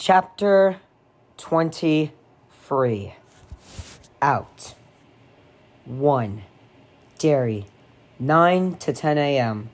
Chapter 23. Out. 1. Derry, 9 to 10 a.m.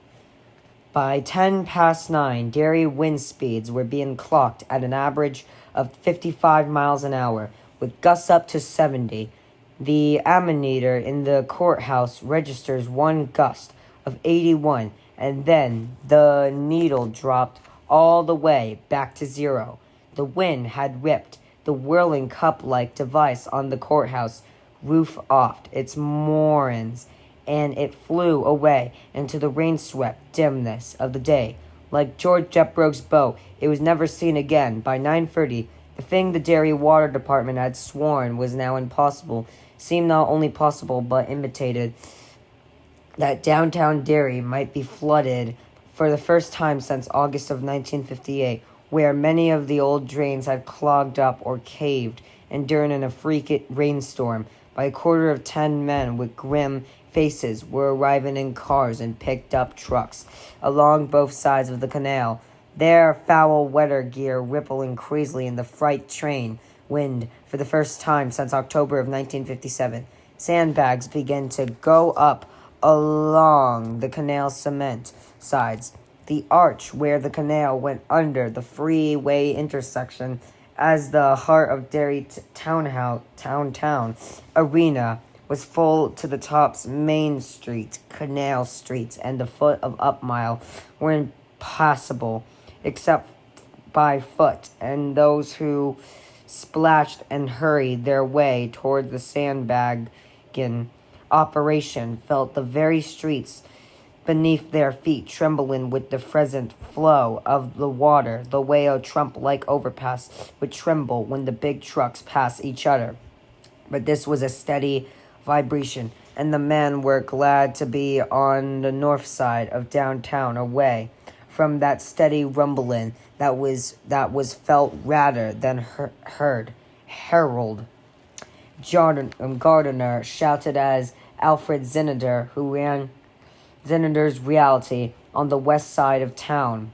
By 10 past 9, Derry wind speeds were being clocked at an average of 55 miles an hour, with gusts up to 70. The ammeter in the courthouse registers one gust of 81, and then the needle dropped all the way back to 0. The wind had ripped the whirling cup-like device on the courthouse roof off its moorings, and it flew away into the rain-swept dimness of the day. Like George Jetbroke's boat, it was never seen again. By 9:30, the thing the Derry Water Department had sworn was now impossible seemed not only possible but imitated. That downtown Derry might be flooded for the first time since August of 1958, where many of the old drains had clogged up or caved, and during a freak rainstorm. By 9:45, men with grim faces were arriving in cars and picked-up trucks along both sides of the canal, their foul weather gear rippling crazily in the freight train wind for the first time since October of 1957. Sandbags began to go up along the canal cement sides. The arch where the canal went under the freeway intersection as the heart of Derry town arena was full to the top's Main Street, Canal Street, and the foot of Up Mile were impassable except by foot, and those who splashed and hurried their way toward the sandbagging operation felt the very streets beneath their feet trembling with the present flow of the water, the way a Trump-like overpass would tremble when the big trucks pass each other. But this was a steady vibration, and the men were glad to be on the north side of downtown, away from that steady rumbling that was felt rather than heard. Harold Gardiner shouted as Alfred Zineder, who ran Zineder's Realty on the west side of town,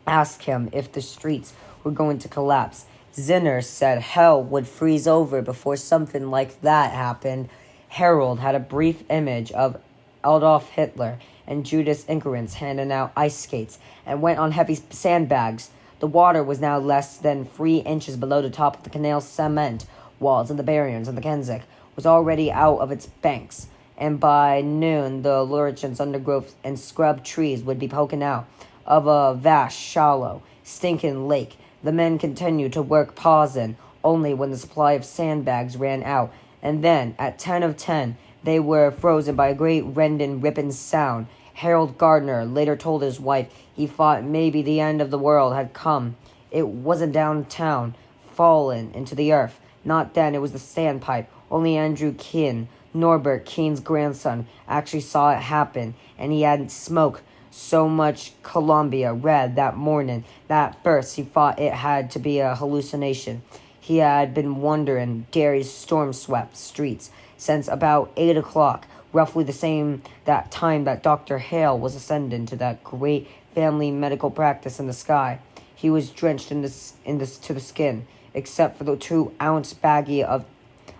asked him if the streets were going to collapse. Zinner said hell would freeze over before something like that happened. Harold had a brief image of Adolf Hitler and Judas Ingerans handing out ice skates and went on heavy sandbags. The water was now less than 3 inches below the top of the canal cement walls, and the barriers and the Kensick was already out of its banks, and by noon the lurchins, undergrowth, and scrub trees would be poking out of a vast, shallow, stinking lake. The men continued to work, pausing only when the supply of sandbags ran out, and then, at 10 of 10, they were frozen by a great rending, ripping sound. Harold Gardiner later told his wife he thought maybe the end of the world had come. It wasn't downtown, fallen into the earth. Not then, it was the standpipe. Only Andrew Keene, Norbert Keene's grandson, actually saw it happen, and he hadn't smoked so much Columbia Red that morning that at first he thought it had to be a hallucination. He had been wandering Derry's storm-swept streets since about 8 o'clock, roughly the same that time that Dr. Hale was ascending to that great family medical practice in the sky. He was drenched to the skin, except for the 2-ounce baggie of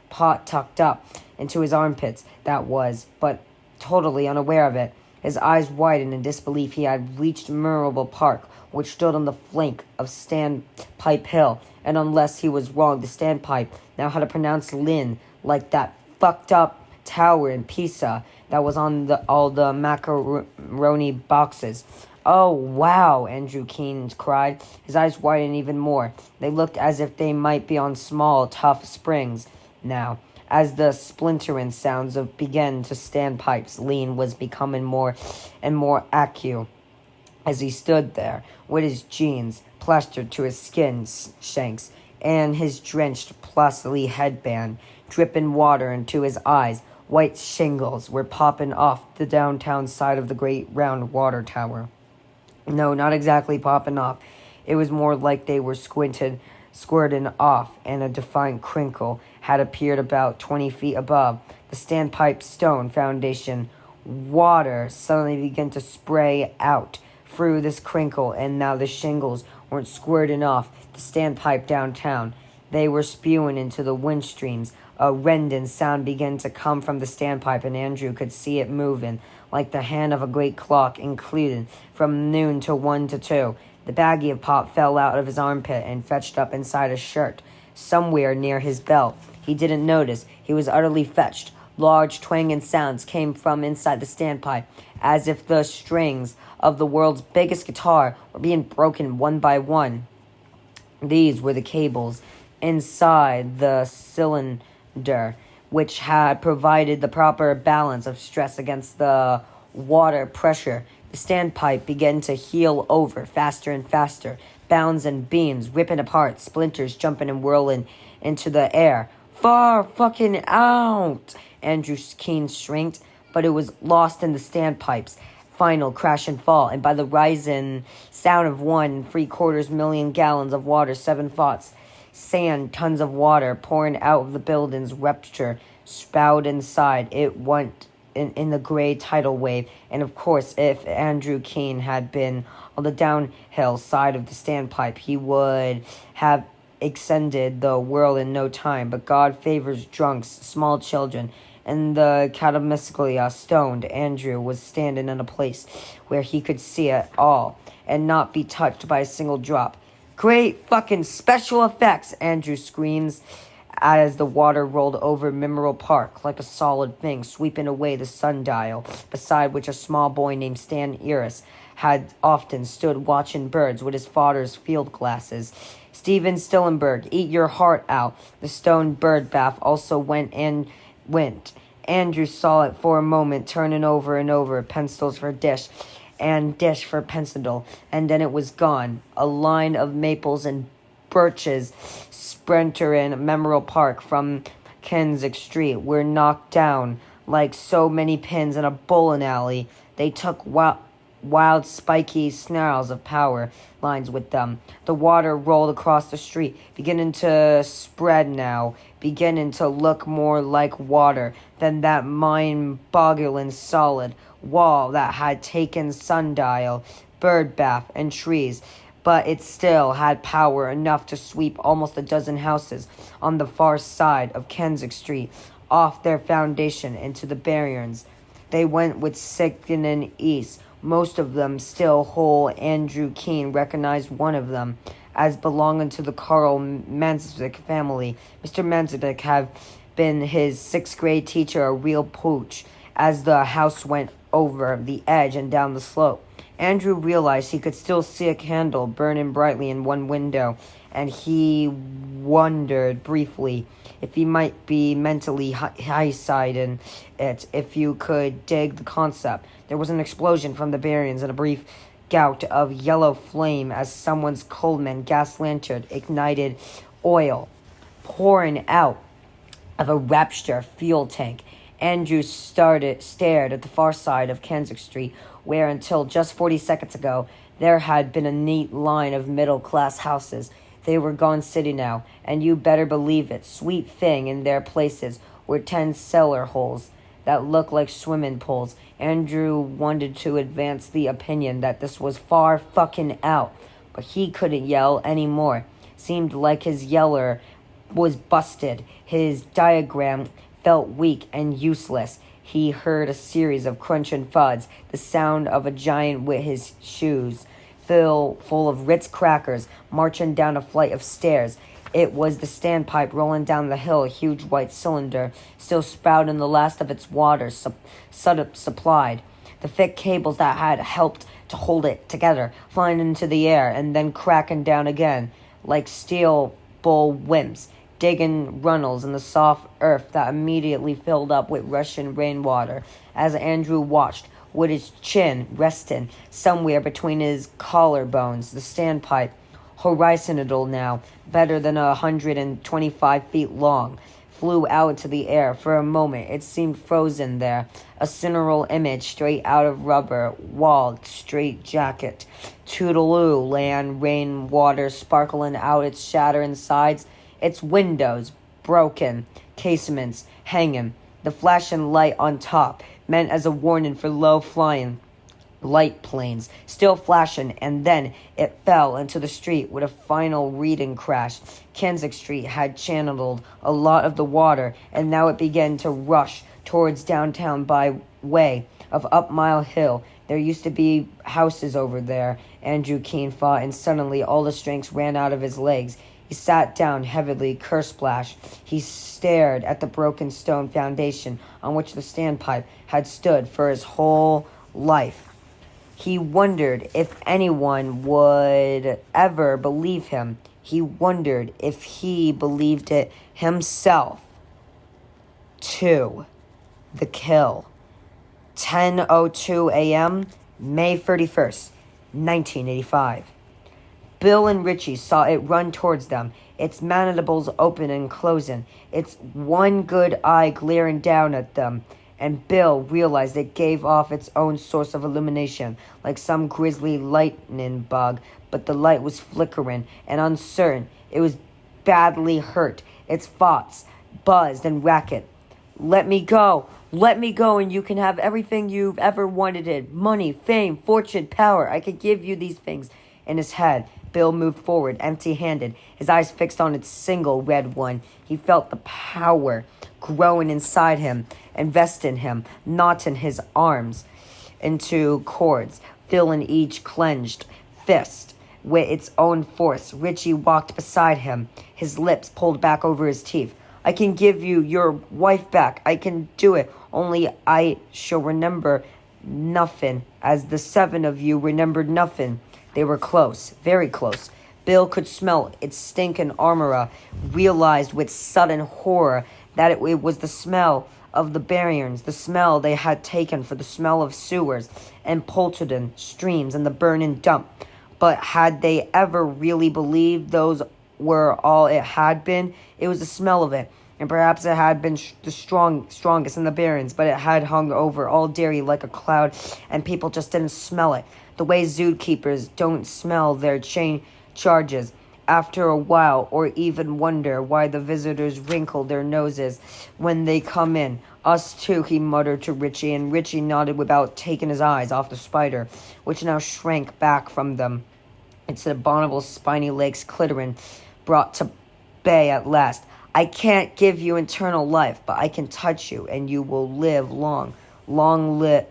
pot tucked up into his armpits, that was, but totally unaware of it. His eyes widened in disbelief. He had reached Memorable Park, which stood on the flank of Standpipe Hill, and unless he was wrong, the Standpipe now had a pronounced Lynn, like that fucked up tower in Pisa that was on all the macaroni boxes. "Oh, wow," Andrew Keene cried. His eyes widened even more. They looked as if they might be on small, tough springs now. As the splintering sounds began to Standpipe's lean was becoming more and more acute as he stood there with his jeans plastered to his skin shanks and his drenched plasticky headband dripping water into his eyes. White shingles were popping off the downtown side of the great round water tower. No, not exactly popping off. It was more like they were squirting off, and a defiant crinkle had appeared about 20 feet above the Standpipe stone foundation. Water suddenly began to spray out through this crinkle, and now the shingles weren't squirting off the standpipe downtown. They were spewing into the wind streams. A rending sound began to come from the standpipe, and Andrew could see it moving, like the hand of a great clock, including from noon to 1 to 2. The baggie of pop fell out of his armpit and fetched up inside his shirt, somewhere near his belt. He didn't notice. He was utterly fetched. Large twanging sounds came from inside the standpipe, as if the strings of the world's biggest guitar were being broken one by one. These were the cables inside the cylinder, which had provided the proper balance of stress against the water pressure. The standpipe began to heel over faster and faster, bounds and beams ripping apart, splinters jumping and whirling into the air. Far fucking out! Andrew Keene shrieked, but it was lost in the standpipe's final crash and fall, and by the rising sound of 1.75 million gallons of water, 7 thoughts, sand, tons of water pouring out of the building's rupture, spout inside. It went in the gray tidal wave, and of course, if Andrew Keene had been on the downhill side of the standpipe, he would have extended the world in no time. But God favors drunks, small children, and the catamically stoned Andrew was standing in a place where he could see it all and not be touched by a single drop. Great fucking special effects, Andrew screams as the water rolled over Mineral Park like a solid thing, sweeping away the sundial, beside which a small boy named Stan Eris had often stood watching birds with his father's field glasses. Stephen Stillenberg, eat your heart out. The stone bird bath also went. Andrew saw it for a moment, turning over and over, pencils for dish, and dish for pencil, and then it was gone. A line of maples and birches sprintering Memorial Park from Keswick Street were knocked down like so many pins in a bowling alley. They took wild spiky snarls of power lines with them. The water rolled across the street, beginning to spread now, beginning to look more like water than that mind-boggling solid wall that had taken sundial, bird bath, and trees. But it still had power enough to sweep almost a dozen houses on the far side of Keswick Street off their foundation into the barriers. They went with sickening ease, most of them still whole. Andrew Keene recognized one of them as belonging to the Carl Manzabek family. Mr. Manzabek had been his 6th grade teacher, a real pooch, as the house went over the edge and down the slope. Andrew realized he could still see a candle burning brightly in one window, and he wondered briefly if he might be mentally high-siding it, if you could dig the concept. There was an explosion from the barriers and a brief gout of yellow flame as someone's Coleman gas lantern ignited oil pouring out of a Rapture fuel tank. Andrew stared at the far side of Keswick Street, where until just 40 seconds ago there had been a neat line of middle-class houses. They were gone city now, and you better believe it. Sweet thing, in their places were 10 cellar holes that looked like swimming pools. Andrew wanted to advance the opinion that this was far fucking out, but he couldn't yell anymore. Seemed like his yeller was busted. His diagram felt weak and useless. He heard a series of crunching thuds, the sound of a giant with his shoes full of Ritz crackers marching down a flight of stairs. It was the standpipe rolling down the hill, a huge white cylinder, still spouting the last of its water supplied. The thick cables that had helped to hold it together, flying into the air and then cracking down again, like steel bull wimps, digging runnels in the soft earth that immediately filled up with rushing rainwater. As Andrew watched, with his chin resting somewhere between his collarbones, the standpipe, horizontal now, better than 125 feet long, flew out into the air. For a moment it seemed frozen there, a cineral image straight out of rubber, walled straight jacket. Toodaloo, land, rain, water sparkling out its shattering sides, its windows broken, casements hanging, the flashing light on top meant as a warning for low flying. light planes, still flashing, and then it fell into the street with a final reading crash. Kansas Street had channeled a lot of the water, and now it began to rush towards downtown by way of Up Mile Hill. There used to be houses over there, Andrew Keene thought, and suddenly all the strength ran out of his legs. He sat down heavily, curse-splashed. He stared at the broken stone foundation on which the standpipe had stood for his whole life. He wondered if anyone would ever believe him. He wondered if he believed it himself. 2. The Kill. 10:02 a.m., May 31st, 1985. Bill and Richie saw it run towards them, its mandibles open and closing, its one good eye glaring down at them, and Bill realized it gave off its own source of illumination, like some grisly lightning bug, but the light was flickering and uncertain. It was badly hurt. Its thoughts buzzed and racket. Let me go, and you can have everything you've ever wanted. Money, fame, fortune, power. I could give you these things. In his head, Bill moved forward, empty-handed, his eyes fixed on its single red one. He felt the power growing inside him, investing him, knotting his arms into cords, filling each clenched fist with its own force. Richie walked beside him, his lips pulled back over his teeth. I can give you your wife back. I can do it. Only I shall remember nothing, as the 7 of you remembered nothing. They were close, very close. Bill could smell its stinking armor, realized with sudden horror that it was the smell of the Barriers, the smell they had taken for the smell of sewers and polterden streams and the burning dump. But had they ever really believed those were all it had been? It was the smell of it, and perhaps it had been the strongest in the Barrens, but it had hung over all Derry like a cloud, and people just didn't smell it. The way zookeepers don't smell their charges after a while, or even wonder why the visitors wrinkle their noses when they come in. Us too, he muttered to Richie, and Richie nodded without taking his eyes off the spider, which now shrank back from them. Its abominable spiny legs clittering, brought to bay at last. I can't give you eternal life, but I can touch you, and you will live long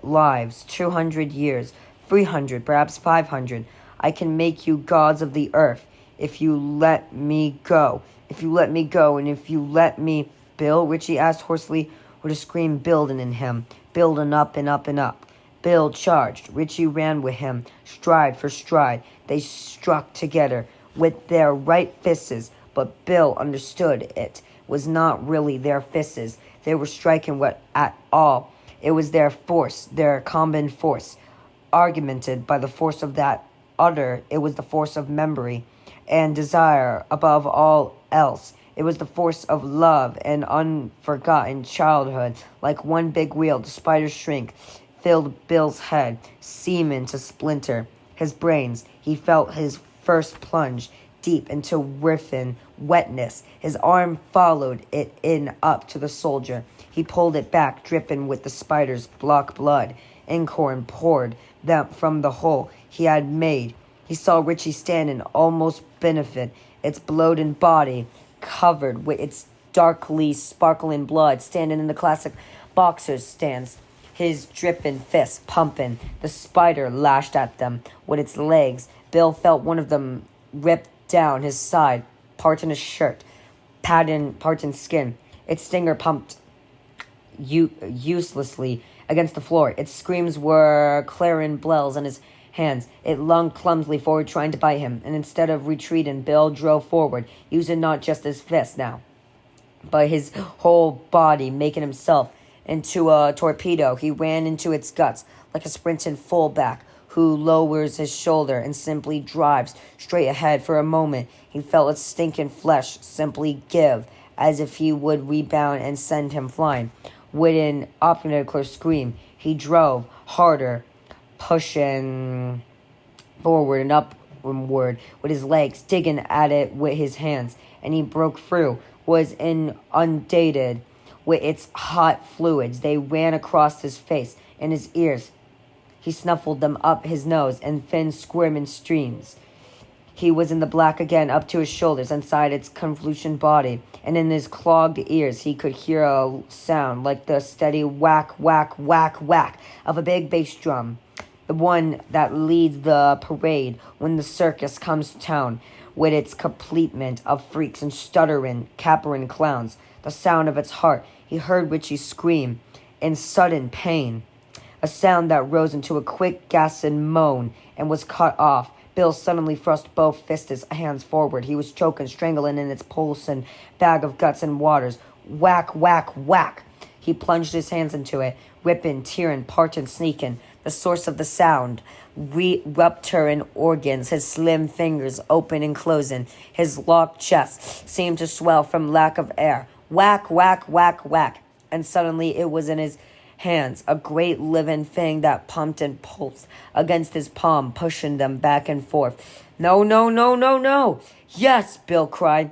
lives, 200 years, 300, perhaps 500. I can make you gods of the earth if you let me go. If you let me go, and if you let me... Bill, Richie asked hoarsely, with a scream building in him, building up and up and up. Bill charged. Richie ran with him, stride for stride. They struck together with their right fists, but Bill understood it was not really their fists they were striking with at all. It was their force, their combined force, augmented by the force of that other. It was the force of memory and desire above all else. It was the force of love and unforgotten childhood. Like one big wheel, the spider's shrink filled Bill's head, seeming to splinter his brains. He felt his first plunge deep into riffing wetness. His arm followed it in up to the soldier. He pulled it back, dripping with the spider's block blood. Inkhorn poured them from the hole he had made. He saw Richie standing almost beneath its bloated body, covered with its darkly sparkling blood, standing in the classic boxer's stance, his dripping fists pumping. The spider lashed at them with its legs. Bill felt one of them rip down his side, parting his shirt, parting skin. Its stinger pumped uselessly against the floor. Its screams were clarion bells in his hands. It lunged clumsily forward, trying to bite him, and instead of retreating, Bill drove forward, using not just his fist now, but his whole body, making himself into a torpedo. He ran into its guts like a sprinting fullback who lowers his shoulder and simply drives straight ahead. For a moment, he felt its stinking flesh simply give, as if he would rebound and send him flying. With an obstinate scream, he drove harder, pushing forward and upward with his legs, digging at it with his hands, and he broke through, was inundated with its hot fluids. They ran across his face and his ears. He snuffled them up his nose and thin squirming streams. He was in the black again, up to his shoulders, inside its convoluted body, and in his clogged ears he could hear a sound like the steady whack, whack, whack, whack of a big bass drum, the one that leads the parade when the circus comes to town, with its complement of freaks and stuttering, capering clowns. The sound of its heart. He heard Richie scream in sudden pain, a sound that rose into a quick, gasping moan and was cut off. Bill suddenly thrust both his hands forward. He was choking, strangling in its pulsing bag of guts and waters. Whack, whack, whack. He plunged his hands into it, ripping, tearing, parting, sneaking. The source of the sound, rupturing organs, his slim fingers open and closing. His locked chest seemed to swell from lack of air. Whack, whack, whack, whack. And suddenly it was in his hands, a great living thing that pumped and pulsed against his palm, pushing them back and forth. No, no, no, no, no. Yes, Bill cried,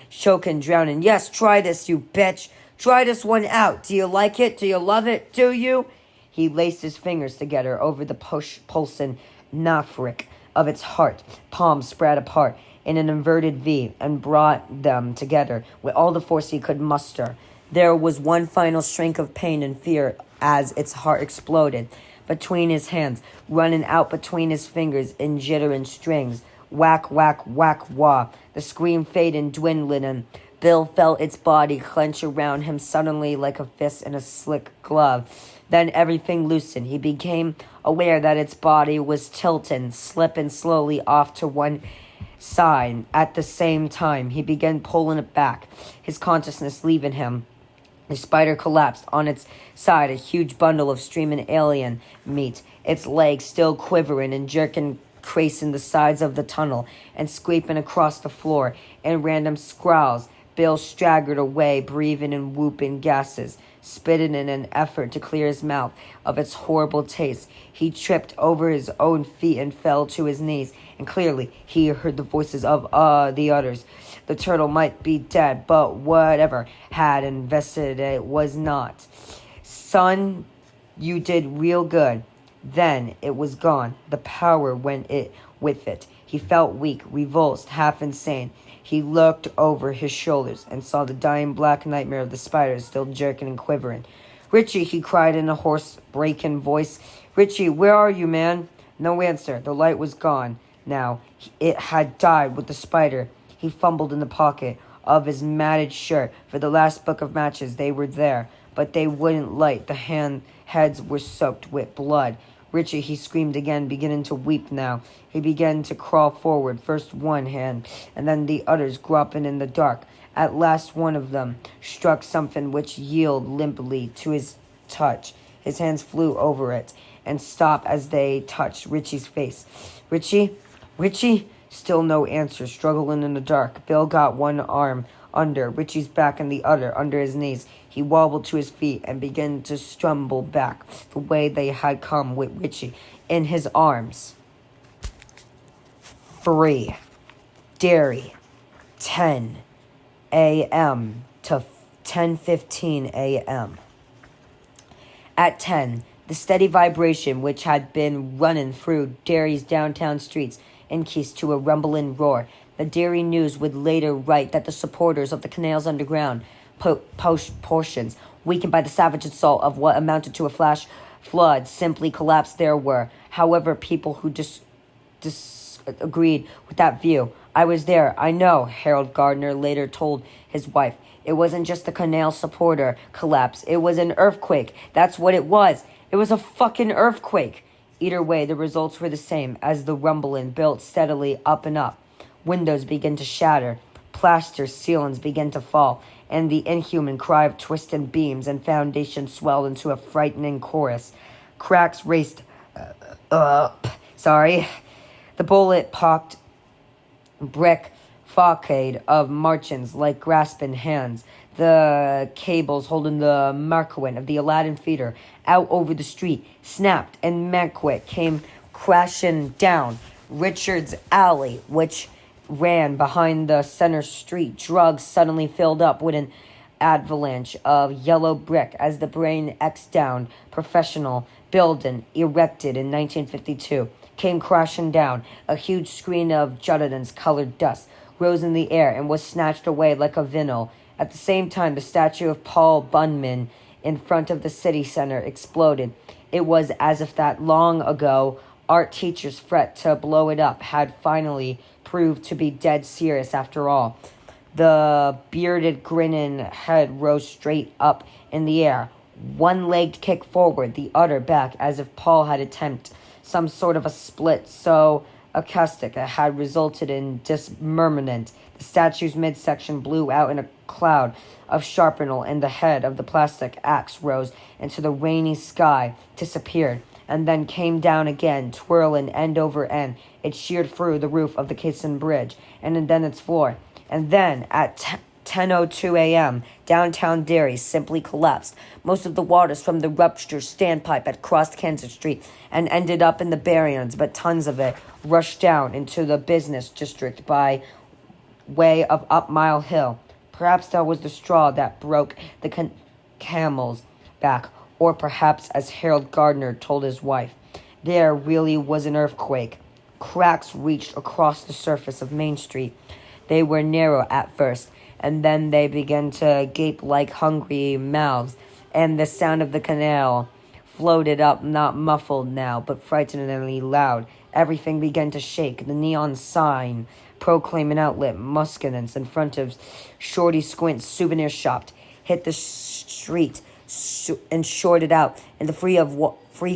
choking, drowning. Yes, try this, you bitch. Try this one out. Do you like it? Do you love it? Do you? He laced his fingers together over the pulsing naphric of its heart, palms spread apart in an inverted V, and brought them together with all the force he could muster. There was one final shrink of pain and fear as its heart exploded between his hands, running out between his fingers in jittering strings. Whack, whack, whack, wah. The scream faded, dwindling, and Bill felt its body clench around him suddenly like a fist in a slick glove. Then everything loosened. He became aware that its body was tilting, slipping slowly off to one side. At the same time, he began pulling it back, his consciousness leaving him. The spider collapsed on its side, a huge bundle of streaming alien meat, its legs still quivering and jerking, creasing the sides of the tunnel and scraping across the floor in random scrawls. Bill staggered away, breathing in whooping gases, spitting in an effort to clear his mouth of its horrible taste. He tripped over his own feet and fell to his knees, and clearly he heard the voices of the others. The turtle might be dead, but whatever had invested it was not. Son, you did real good. Then it was gone. The power went with it. He felt weak, revulsed, half insane. He looked over his shoulders and saw the dying black nightmare of the spiders still jerking and quivering. Richie, he cried in a hoarse, breaking voice. Richie, where are you, man? No answer. The light was gone. Now, it had died with the spider. He fumbled in the pocket of his matted shirt for the last book of matches. They were there, but they wouldn't light. The heads were soaked with blood. Richie, he screamed again, beginning to weep now. He began to crawl forward, first one hand, and then the others groping in the dark. At last one of them struck something which yielded limply to his touch. His hands flew over it and stopped as they touched Richie's face. Richie? Richie? Still no answer, struggling in the dark. Bill got one arm under Richie's back and the other under his knees. He wobbled to his feet and began to stumble back the way they had come with Richie in his arms. 3. Derry, 10 a.m. to 10:15 a.m. At 10, the steady vibration which had been running through Derry's downtown streets increased to a rumbling roar. The Derry News would later write that the supporters of the Canals Underground portions, weakened by the savage assault of what amounted to a flash flood, simply collapsed. There were, however, people who disagreed with that view. I was there, I know, Harold Gardner later told his wife. It wasn't just the Canal supporter collapse. It was an earthquake. That's what it was. It was a fucking earthquake. Either way, the results were the same as the rumbling built steadily up and up. Windows began to shatter. Plaster ceilings began to fall, and the inhuman cry of twisted beams and foundations swelled into a frightening chorus. Cracks raced up. The bullet pocked brick facade of marchings like grasping hands. The cables holding the Marquand of the Aladdin feeder out over the street snapped, and Manquit came crashing down Richard's Alley, which ran behind the center street. Drugs suddenly filled up with an avalanche of yellow brick as the brain X down professional building, erected in 1952, came crashing down. A huge screen of Juddin's colored dust rose in the air and was snatched away like a vinyl. At the same time, the statue of Paul Bunyan in front of the city center exploded. It was as if that long ago art teacher's threat to blow it up had finally proved to be dead serious after all. The bearded, grinning head rose straight up in the air, one-legged kick forward, the other back, as if Paul had attempted some sort of a split so acoustic it had resulted in dismemberment. The statue's midsection blew out in a cloud of shrapnel, and the head of the plastic axe rose into the rainy sky, disappeared, and then came down again, twirling end over end. It sheared through the roof of the Kingston Bridge, and then its floor. And then, at 10:02 a.m., downtown Derry simply collapsed. Most of the waters from the ruptured standpipe had crossed Kansas Street and ended up in the barriers, but tons of it rushed down into the business district by way of Up Mile Hill. Perhaps that was the straw that broke the camel's back, or perhaps, as Harold Gardner told his wife, there really was an earthquake. Cracks reached across the surface of Main Street. They were narrow at first, and then they began to gape like hungry mouths, and the sound of the canal floated up, not muffled now, but frighteningly loud. Everything began to shake. The neon sign proclaiming outlet Muscadins in front of Shorty Squint's souvenir shop hit the street and shorted out into 3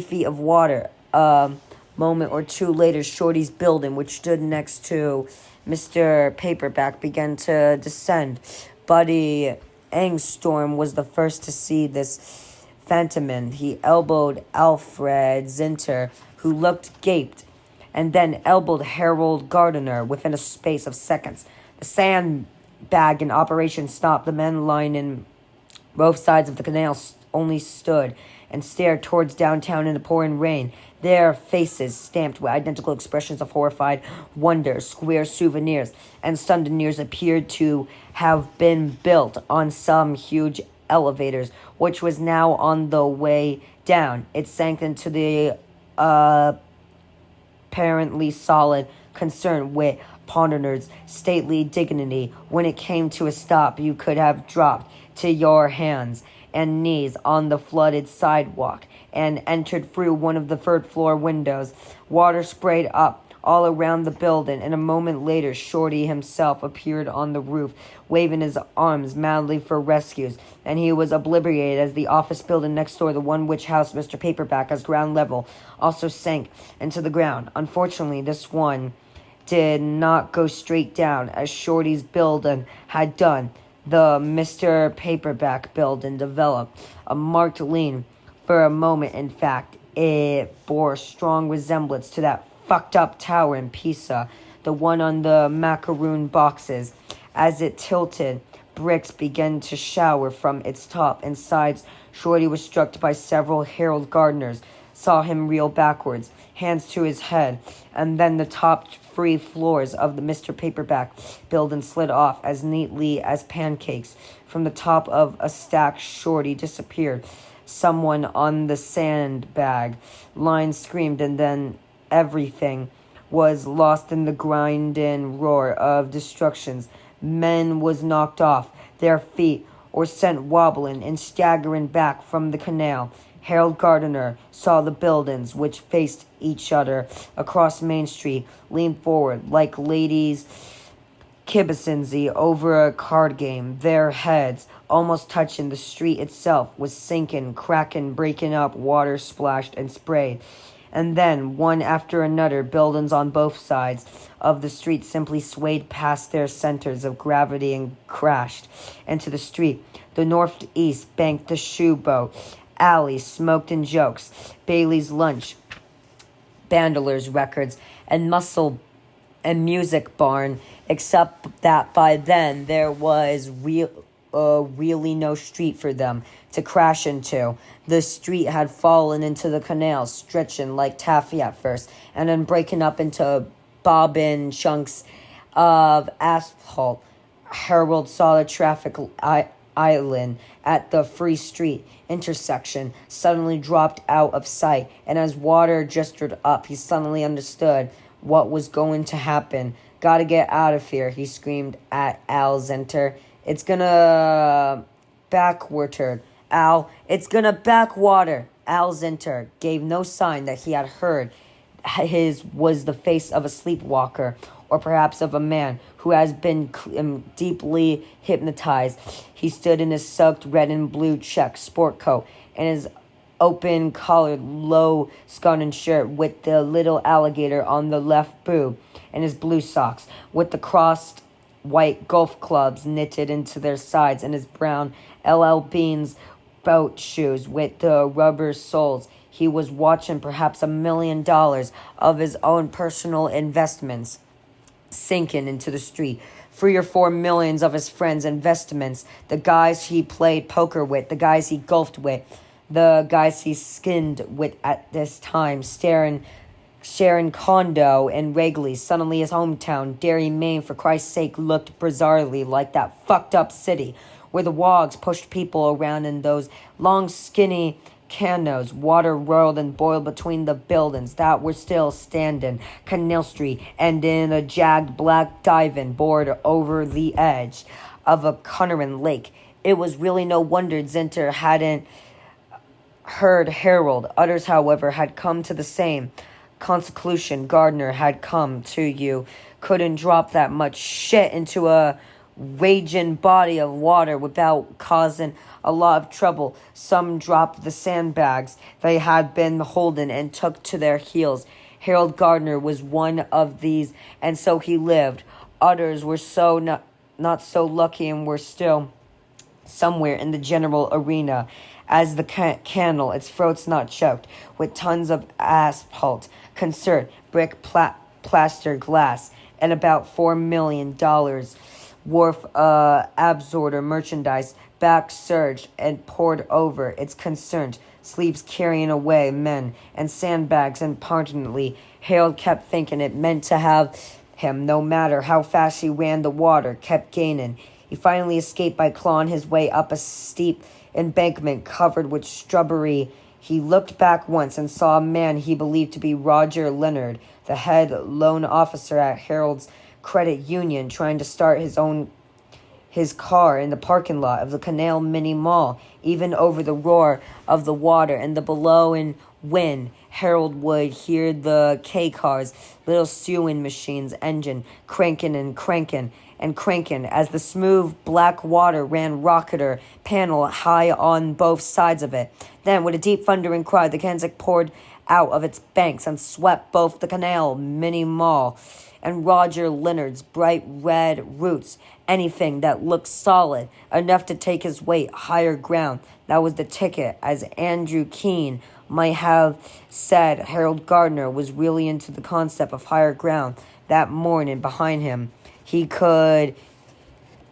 feet of water. A moment or two later, Shorty's building, which stood next to Mr. Paperback, began to descend. Buddy Angstorm was the first to see this phenomenon. He elbowed Alfred Zinter, who looked gaped, and then elbowed Harold Gardner within a space of seconds. The sandbag in operation stopped. The men lying in both sides of the canal only stood and stared towards downtown in the pouring rain. Their faces stamped with identical expressions of horrified wonder. Square souvenirs and souvenirs appeared to have been built on some huge elevators, which was now on the way down. It sank into the apparently solid concern with Ponderner's stately dignity. When it came to a stop, you could have dropped to your hands and knees on the flooded sidewalk and entered through one of the third-floor windows. Water sprayed up all around the building, and a moment later Shorty himself appeared on the roof, waving his arms madly for rescues, and he was obliterated as the office building next door, the one which housed Mr. Paperback as ground level, also sank into the ground. Unfortunately, this one did not go straight down, as Shorty's building had done. The Mr. Paperback building developed a marked lean. For a moment, in fact, it bore strong resemblance to that fucked-up tower in Pisa, the one on the macaroon boxes. As it tilted, bricks began to shower from its top and sides. Shorty was struck by several. Harold Gardners saw him reel backwards, hands to his head, and then the top 3 floors of the Mr. Paperback building slid off as neatly as pancakes. From the top of a stack, Shorty disappeared. Someone on the sandbag line screamed, and then everything was lost in the grinding roar of destructions. Men was knocked off their feet or sent wobbling and staggering back from the canal. Harold Gardner saw the buildings, which faced each other across Main Street, lean forward like ladies kibbutzing over a card game, their heads almost touching. The street itself was sinking, cracking, breaking up, water splashed and sprayed. And then, one after another, buildings on both sides of the street simply swayed past their centers of gravity and crashed into the street. The northeast banked the shoe boat alley, smoked and jokes, Bailey's Lunch, Bandler's Records, and Muscle and Music Barn, except that by then there was really no street for them to crash into. The street had fallen into the canal, stretching like taffy at first, and then breaking up into bobbin chunks of asphalt. Harold saw the traffic Island at the Free Street intersection suddenly dropped out of sight, and as Water gestured up, he suddenly understood what was going to happen. Gotta get out of here, he screamed at Al Zenter. It's gonna backwater, Al. It's gonna backwater. Al Zenter gave no sign that he had heard. His was the face of a sleepwalker, or perhaps of a man who has been deeply hypnotized. He stood in his soaked red and blue check sport coat and his open-collared, low-scotton shirt with the little alligator on the left boob, and his blue socks with the crossed white golf clubs knitted into their sides, and his brown LL Bean's boat shoes with the rubber soles. He was watching perhaps $1 million of his own personal investments sinking into the street. 3 or 4 millions of his friends' investments, the guys he played poker with, the guys he golfed with, the guys he skinned with at this time, Sharon Condo and Wrigley. Suddenly his hometown, Derry, Maine, for Christ's sake, looked bizarrely like that fucked up city where the wogs pushed people around in those long, skinny canoes. Water whirled and boiled between the buildings that were still standing, Canal Street, and in a jagged black diving board over the edge of a Connerin lake. It was really no wonder Zenter hadn't heard Harold. Others, however, had come to the same conclusion Gardner had come to. You couldn't drop that much shit into a raging body of water without causing a lot of trouble. Some dropped the sandbags they had been holding and took to their heels. Harold Gardner was one of these, and so he lived. Others were not so lucky and were still somewhere in the general arena as the canal, its throats not choked, with tons of asphalt, concert, brick, plaster, glass, and about $4 million worth absorber merchandise back surged and poured over its concerned sleeps, carrying away men and sandbags. And pardonably, Harold kept thinking it meant to have him. No matter how fast he ran, the water kept gaining. He finally escaped by clawing his way up a steep embankment covered with shrubbery. He looked back once and saw a man he believed to be Roger Leonard, the head loan officer at Harold's credit union, trying to start his car in the parking lot of the Canal Mini Mall. Even over the roar of the water and the blowing wind, Harold would hear the K-car's little sewing machine's engine cranking and cranking and cranking as the smooth black water ran rocketer panel high on both sides of it. Then, with a deep thundering cry, the Kansas poured out of its banks and swept both the Canal Mini Mall and Roger Leonard's bright red roots. Anything that looked solid enough to take his weight higher ground. That was the ticket. As Andrew Keene might have said, Harold Gardner was really into the concept of higher ground. That morning, behind him, he could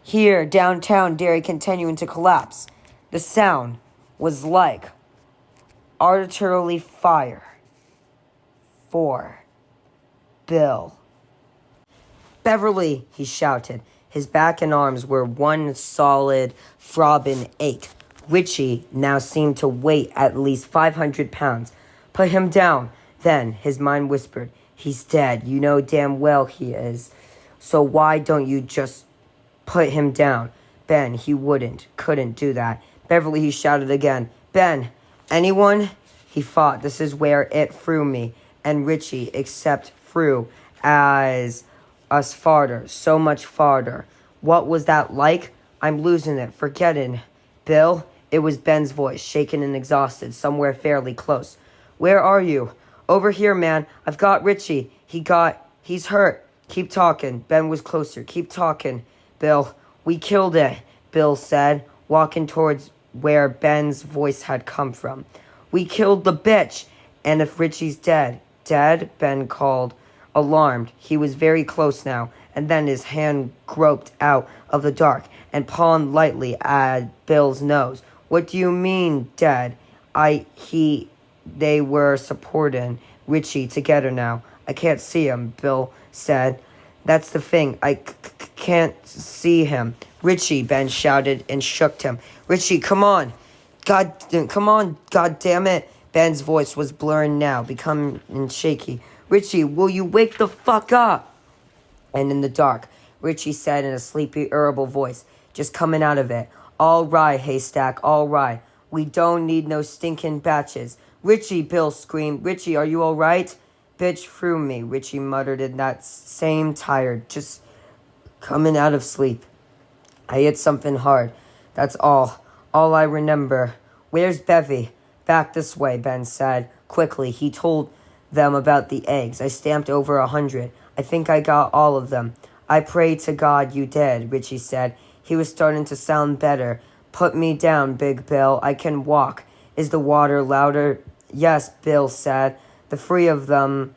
hear downtown Derry continuing to collapse. The sound was like artillery fire. For Bill. Beverly, he shouted. His back and arms were one solid, throbbing ache. Richie now seemed to weigh at least 500 pounds. Put him down. Then his mind whispered, he's dead. You know damn well he is. So why don't you just put him down? Ben, he couldn't do that. Beverly, he shouted again. Ben, anyone? He fought. This is where it threw me. And Richie, except threw as us farther, so much farther. What was that like? I'm losing it, forgetting. Bill? It was Ben's voice, shaken and exhausted, somewhere fairly close. Where are you? Over here, man. I've got Richie. He's hurt. Keep talking. Ben was closer. Keep talking. Bill, we killed it, Bill said, walking towards where Ben's voice had come from. We killed the bitch. And if Richie's dead? Dead? Ben called, alarmed. He was very close now, and then his hand groped out of the dark and pawed lightly at Bill's nose. What do you mean, dead? They were supporting Richie together now. I can't see him, Bill said. That's the thing. I can't see him. Richie, Ben shouted and shook him. Richie, come on. Come on, God damn it. Ben's voice was blurring now, becoming shaky. Richie, will you wake the fuck up? And in the dark, Richie said in a sleepy, irritable voice, just coming out of it, all right, Haystack, all right. We don't need no stinking batches. Richie, Bill screamed. Richie, are you all right? Bitch threw me, Richie muttered in that same tired, just coming out of sleep. I hit something hard. That's all I remember. Where's Bevy? Back this way, Ben said. Quickly, he told them about the eggs. I stamped over 100. I think I got all of them. I pray to God you did, Richie said. He was starting to sound better. Put me down, Big Bill. I can walk. Is the water louder? Yes, Bill said. The three of them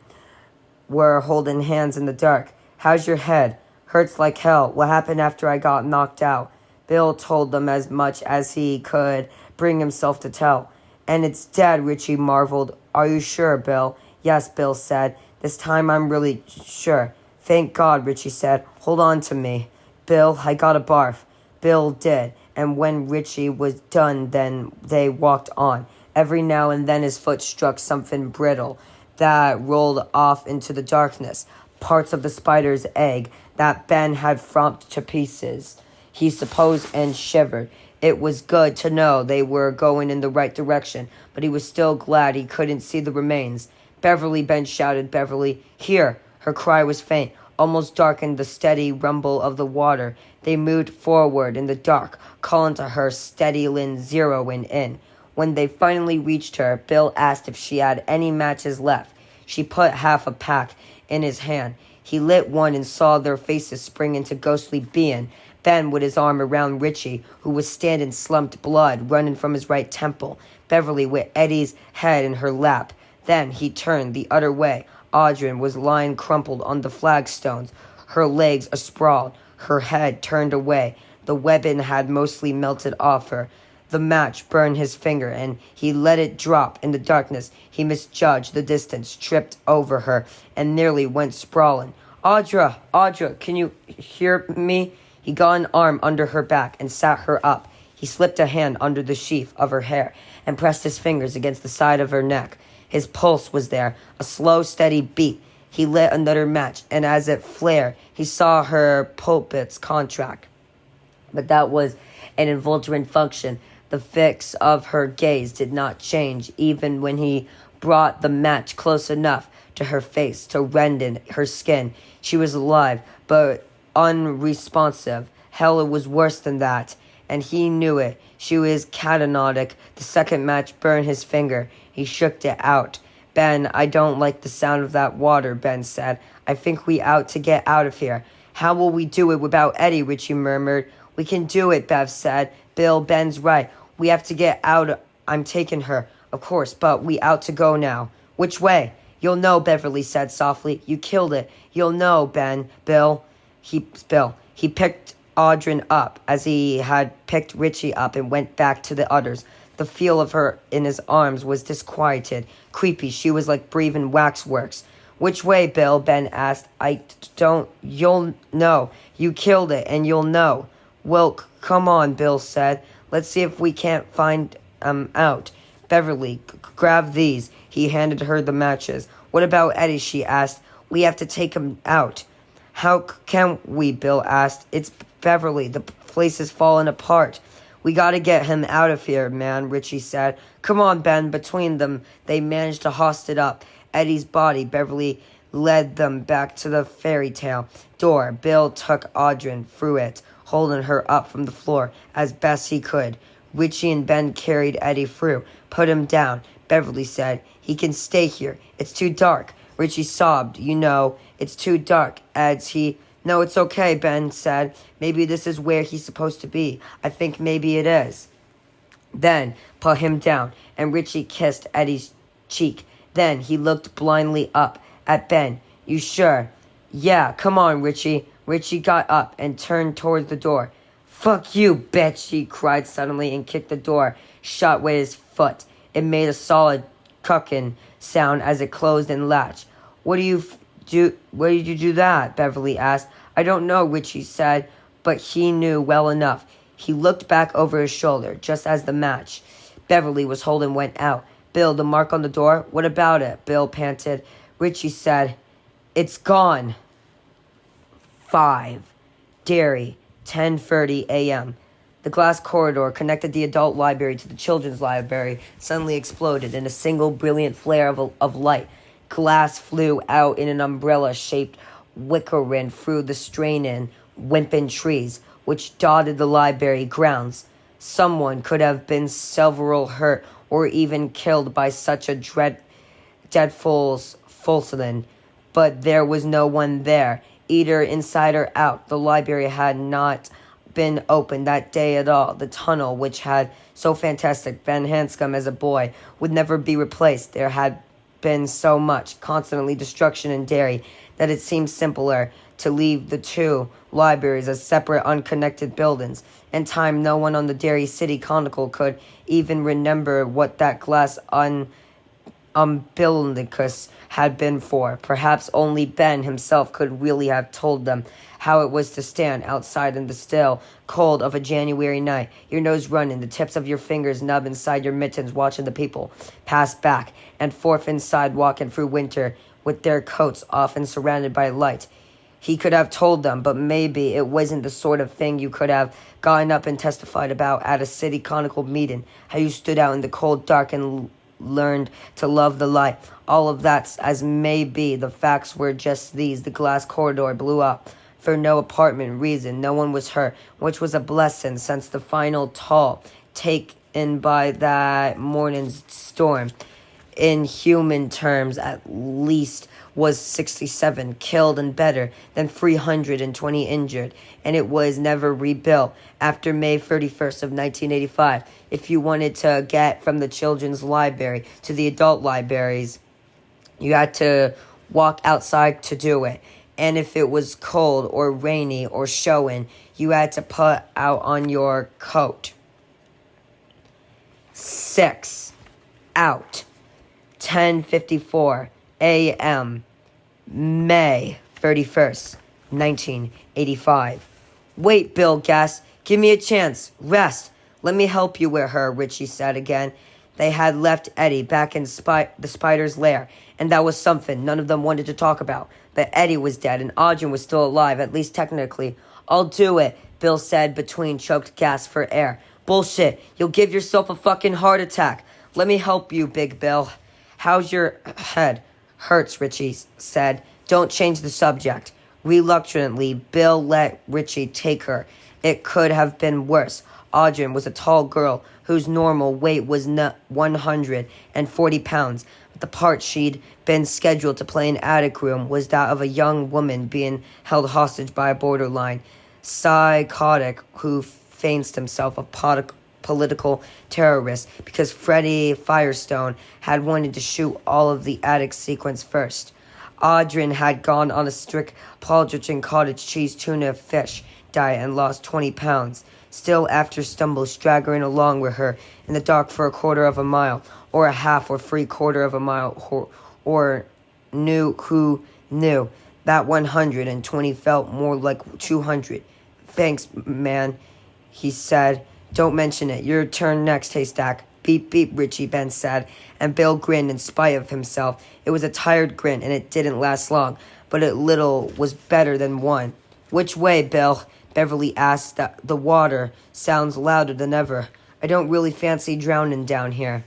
were holding hands in the dark. How's your head? Hurts like hell. What happened after I got knocked out? Bill told them as much as he could bring himself to tell. And it's dead, Richie marveled. Are you sure, Bill? Yes, Bill said. This time I'm really sure. Thank God, Richie said. Hold on to me. Bill, I got a barf. Bill did. And when Richie was done, then they walked on. Every now and then his foot struck something brittle that rolled off into the darkness. Parts of the spider's egg that Ben had thumped to pieces. He supposed and shivered. It was good to know they were going in the right direction, but he was still glad he couldn't see the remains. Beverly, Ben shouted. Beverly, here. Her cry was faint, almost darkened the steady rumble of the water. They moved forward in the dark, calling to her, steadily zeroing in. When they finally reached her, Bill asked if she had any matches left. She put half a pack in his hand. He lit one and saw their faces spring into ghostly being. Ben with his arm around Richie, who was standing slumped, blood running from his right temple. Beverly with Eddie's head in her lap. Then he turned the other way. Audrey was lying crumpled on the flagstones, her legs asprawl, her head turned away. The weapon had mostly melted off her. The match burned his finger, and he let it drop in the darkness. He misjudged the distance, tripped over her, and nearly went sprawling. Audra, can you hear me? He got an arm under her back and sat her up. He slipped a hand under the sheath of her hair and pressed his fingers against the side of her neck. His pulse was there, a slow, steady beat. He lit another match, and as it flared, he saw her pulpits contract. But that was an involuntary function. The fix of her gaze did not change, even when he brought the match close enough to her face to rend her skin. She was alive, but unresponsive. Hell, it was worse than that, and he knew it. She was catatonic. The second match burned his finger. He shook it out. Ben, I don't like the sound of that water, Ben said. I think we ought to get out of here. How will we do it without Eddie, Richie murmured. We can do it, Bev said. Bill, Ben's right. We have to get out. I'm taking her, of course, but we out to go now. Which way? You'll know, Beverly said softly. You killed it. You'll know, Ben. Bill. He picked Audrey up as he had picked Richie up and went back to the others. The feel of her in his arms was disquieted, creepy. She was like breathing waxworks. Which way, Bill? Ben asked. I don't. You'll know. You killed it, and you'll know. Well, come on, Bill said. Let's see if we can't find out. Beverly, grab these. He handed her the matches. What about Eddie? She asked. We have to take him out. How can we? Bill asked. It's Beverly. The place is falling apart. We gotta get him out of here, man, Richie said. Come on, Ben. Between them, they managed to hoist it up. Eddie's body. Beverly led them back to the fairy tale door. Bill took Audrey through it, holding her up from the floor as best he could. Richie and Ben carried Eddie through. Put him down, Beverly said. He can stay here. It's too dark. Richie sobbed. You know, it's too dark, adds he. No, it's okay, Ben said. Maybe this is where he's supposed to be. I think maybe it is. Then put him down, and Richie kissed Eddie's cheek. Then he looked blindly up at Ben. You sure? Yeah, come on, Richie. Richie got up and turned toward the door. Fuck you, bitch, he cried suddenly and kicked the door shut with his foot. It made a solid cucking sound as it closed and latched. What are you Where did you do that? Beverly asked. I don't know, Richie said, but he knew well enough. He looked back over his shoulder, just as the match Beverly was holding went out. Bill, the mark on the door? What about it? Bill panted. Richie said, It's gone. 5. Derry, 10:30 a.m. The glass corridor connected the adult library to the children's library suddenly exploded in a single brilliant flare of light. Glass flew out in an umbrella-shaped whirlwind through the straining, wimping trees, which dotted the library grounds. Someone could have been severely hurt or even killed by such a dreadful fulsing, but there was no one there, either inside or out. The library had not been opened that day at all. The tunnel, which had so fantastic been Hanscom as a boy, would never be replaced. There had been so much constantly destruction in Derry that it seemed simpler to leave the two libraries as separate, unconnected buildings. In time, no one on the Derry City Chronicle could even remember what that glass umbilicus had been for. Perhaps only Ben himself could really have told them how it was to stand outside in the still cold of a January night, your nose running, the tips of your fingers numb inside your mittens, watching the people pass back and forth inside, walking through winter with their coats off and surrounded by light. He could have told them, but maybe it wasn't the sort of thing you could have gotten up and testified about at a city chronicle meeting, how you stood out in the cold dark and learned to love the light. All of that as may be, the facts were just these. The glass corridor blew up for no apparent reason. No one was hurt, which was a blessing since the final toll taken by that morning's storm, in human terms at least, was 67 killed and better than 320 injured, and it was never rebuilt after May 31st of 1985. If you wanted to get from the children's library to the adult libraries, you had to walk outside to do it. And if it was cold or rainy or showing, you had to put out on your coat. 6. Out. 10:54 a.m. May 31st, 1985. Wait, Bill gasped. Give me a chance. Rest. Let me help you with her, Richie said again. They had left Eddie back in the spider's lair, and that was something none of them wanted to talk about. But Eddie was dead, and Audrey was still alive, at least technically. I'll do it, Bill said between choked gasps for air. Bullshit. You'll give yourself a fucking heart attack. Let me help you, Big Bill. How's your head? Hurts, Richie said. Don't change the subject. Reluctantly, Bill let Richie take her. It could have been worse. Audrey was a tall girl whose normal weight was 140 pounds. The part she'd been scheduled to play in attic room was that of a young woman being held hostage by a borderline psychotic who fenced himself a political terrorist because Freddie Firestone had wanted to shoot all of the attic sequence first. Audrey had gone on a strict Paulderton cottage cheese tuna fish diet and lost 20 pounds. Still, after stumbles staggering along with her in the dark for a quarter of a mile, or a half or 3/4 of a mile, or knew who knew, that 120 felt more like 200. Thanks, man, he said. Don't mention it. Your turn next, Haystack. Beep, beep, Richie, Ben said, and Bill grinned in spite of himself. It was a tired grin, and it didn't last long, but it little was better than one. Which way, Bill? Beverly asked. The water sounds louder than ever. I don't really fancy drowning down here.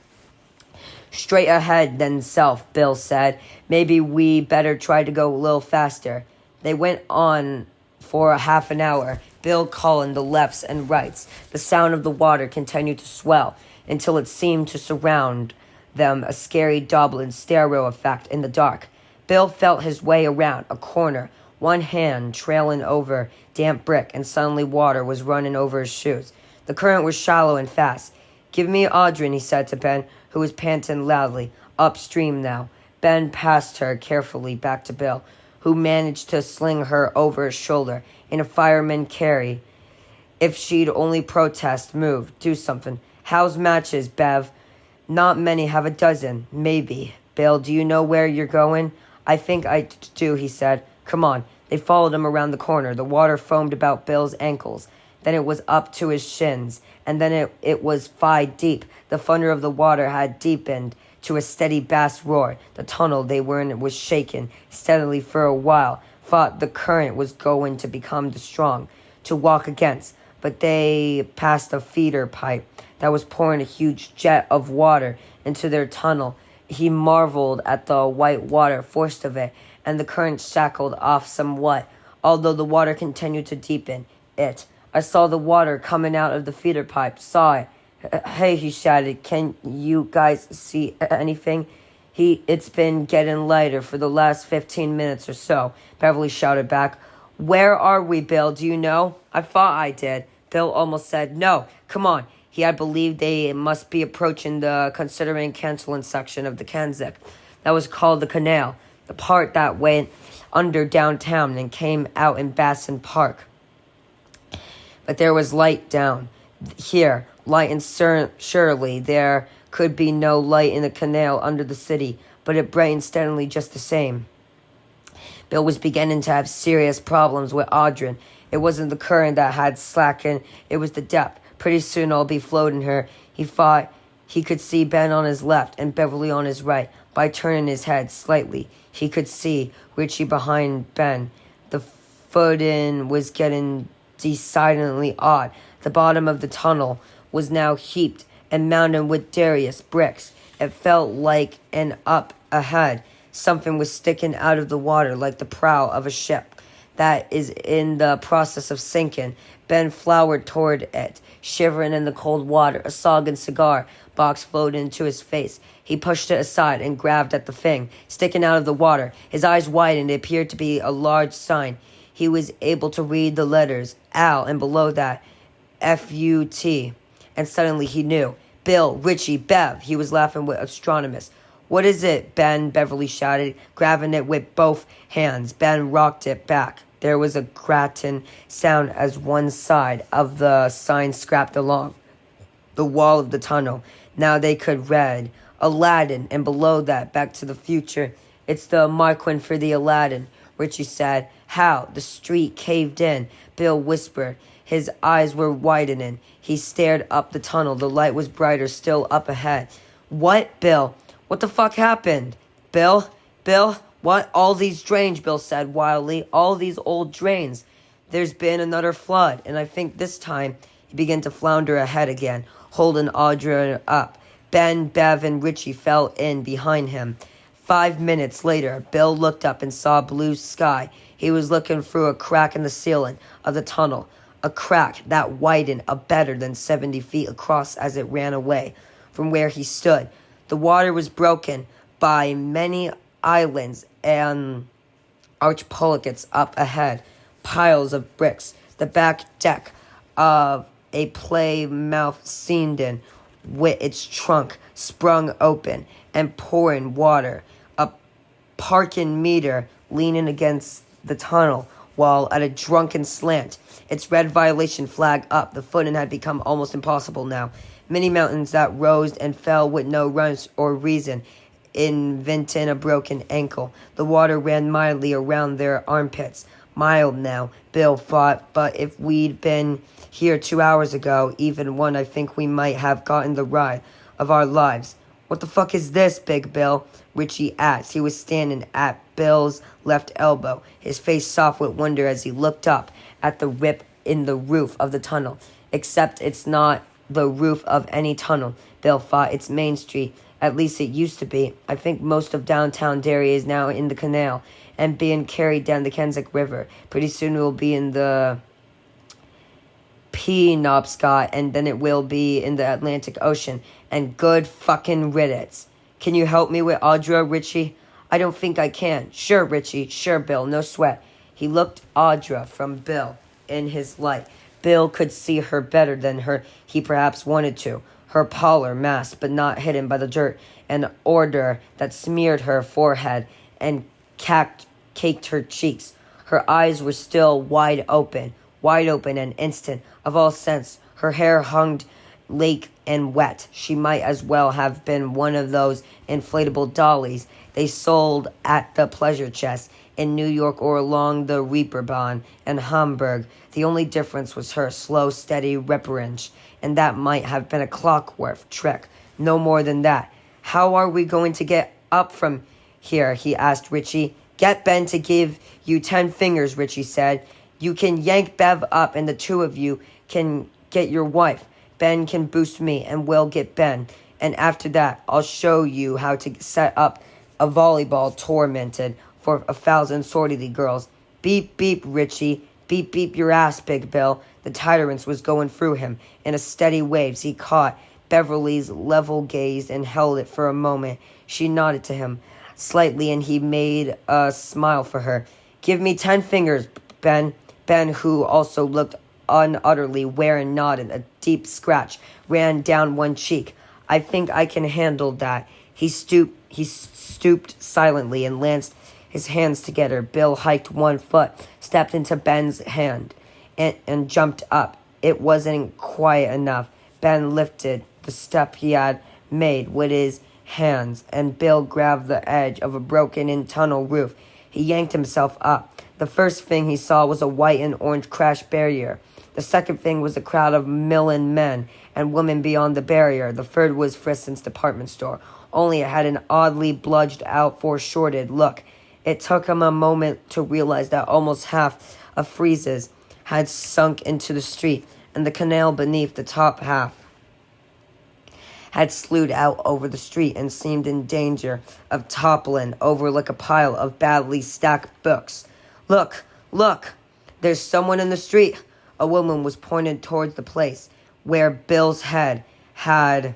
Straight ahead, then south, Bill said. Maybe we better try to go a little faster. They went on for a half an hour, Bill calling the lefts and rights. The sound of the water continued to swell until it seemed to surround them, a scary Dublin stereo effect in the dark. Bill felt his way around a corner, one hand trailing over damp brick, and suddenly water was running over his shoes. The current was shallow and fast. Give me Audrey, he said to Ben, who was panting loudly. Upstream now. Ben passed her carefully back to Bill, who managed to sling her over his shoulder in a fireman carry. If she'd only protest, move, do something. How's matches, Bev? Not many, have a dozen, maybe. Bill, do you know where you're going? I think I do, he said. Come on. They followed him around the corner. The water foamed about Bill's ankles. Then it was up to his shins. And then it was thigh deep. The thunder of the water had deepened to a steady bass roar. The tunnel they were in was shaken steadily for a while. Thought the current was going to become strong to walk against. But they passed a feeder pipe that was pouring a huge jet of water into their tunnel. He marveled at the white water force of it, and the current shackled off somewhat, although the water continued to deepen it. I saw the water coming out of the feeder pipe. Saw it. Hey, he shouted. Can you guys see anything? It's been getting lighter for the last 15 minutes or so, Beverly shouted back. Where are we, Bill? Do you know? I thought I did. Bill almost said, no, come on. He had believed they must be approaching the considering canceling section of the Kanzak. That was called the canal, the part that went under downtown and came out in Bassin Park. But there was light down here, light, and surely there could be no light in the canal under the city, but it brightened steadily just the same. Bill was beginning to have serious problems with Audrey. It wasn't the current that had slackened, it was the depth. Pretty soon I'll be floating her. He thought he could see Ben on his left and Beverly on his right. By turning his head slightly, he could see Richie behind Ben. The footing was getting decidedly odd. The bottom of the tunnel was now heaped and mounted with Darius bricks. It felt like an up ahead. Something was sticking out of the water like the prow of a ship that is in the process of sinking. Ben flowered toward it, shivering in the cold water. A soggy cigar box floated into his face. He pushed it aside and grabbed at the thing sticking out of the water. His eyes widened. It appeared to be a large sign. He was able to read the letters Al, and below that F-U-T. And suddenly he knew. Bill, Richie, Bev. He was laughing with astronomist. What is it, Ben? Beverly shouted, grabbing it with both hands. Ben rocked it back. There was a grating sound as one side of the sign scraped along the wall of the tunnel. Now they could read Aladdin, and below that, Back to the Future. It's the Marquin for the Aladdin, Richie said. How? The street caved in, Bill whispered. His eyes were widening. He stared up the tunnel. The light was brighter still up ahead. What, Bill? What the fuck happened? Bill? What? All these drains, Bill said wildly. All these old drains. There's been another flood, and I think this time he began to flounder ahead again, holding Audrey up. Ben, Bev, and Richie fell in behind him. 5 minutes later, Bill looked up and saw blue sky. He was looking through a crack in the ceiling of the tunnel, a crack that widened a better than 70 feet across as it ran away from where he stood. The water was broken by many islands and archipelagos up ahead, piles of bricks. The back deck of a Plymouth Sedan with its trunk sprung open and pouring water. A parking meter leaning against the tunnel wall at a drunken slant, its red violation flag up. The footing had become almost impossible now. Many mountains that rose and fell with no rhyme or reason, inventing a broken ankle. The water ran mildly around their armpits. Mild now, Bill thought, but if we'd been here 2 hours ago, even one, I think we might have gotten the ride of our lives. What the fuck is this, Big Bill? Richie asked. He was standing at Bill's left elbow, his face soft with wonder as he looked up at the rip in the roof of the tunnel. Except it's not the roof of any tunnel, Bill thought. It's Main Street. At least it used to be. I think most of downtown Derry is now in the canal and being carried down the Kanzak River. Pretty soon it will be in the Penobscot, and then it will be in the Atlantic Ocean. And good fucking riddance. Can you help me with Audra, Richie? I don't think I can. Sure, Richie. Sure, Bill. No sweat. He looked Audra from Bill in his light. Bill could see her better than he perhaps wanted to. Her pallor masked but not hidden by the dirt and odor that smeared her forehead and caked her cheeks. Her eyes were still wide open and instant of all sense. Her hair hung lake and wet. She might as well have been one of those inflatable dollies they sold at the pleasure chest in New York or along the Reeperbahn in Hamburg. The only difference was her slow, steady reparance, and that might have been a clockwork trick, no more than that. How are we going to get up from here? He asked Richie. Get Ben to give you 10 fingers, Richie said. You can yank Bev up, and the two of you can get your wife. Ben can boost me, and we'll get Ben. And after that, I'll show you how to set up a volleyball tormented for 1,000 sorority girls. Beep, beep, Richie. Beep, beep your ass, Big Bill. The tyrant was going through him. In a steady waves, he caught Beverly's level gaze and held it for a moment. She nodded to him slightly, and he made a smile for her. Give me 10 fingers, Ben. Ben, who also looked unutterly wearing, nodded. A deep scratch ran down one cheek. I think I can handle that. He stooped silently and lanced his hands together. Bill hiked one foot, stepped into Ben's hand, and jumped up. It wasn't quiet enough. Ben lifted the step he had made with his hands, and Bill grabbed the edge of a broken-in tunnel roof. He yanked himself up. The first thing he saw was a white and orange crash barrier. The second thing was a crowd of milling men and women beyond the barrier. The third was Friston's department store, only it had an oddly bludged-out, foreshortened look. It took him a moment to realize that almost half of Freeze's had sunk into the street, and the canal beneath the top half had slewed out over the street and seemed in danger of toppling over like a pile of badly stacked books. Look, look, there's someone in the street. A woman was pointed towards the place where Bill's head had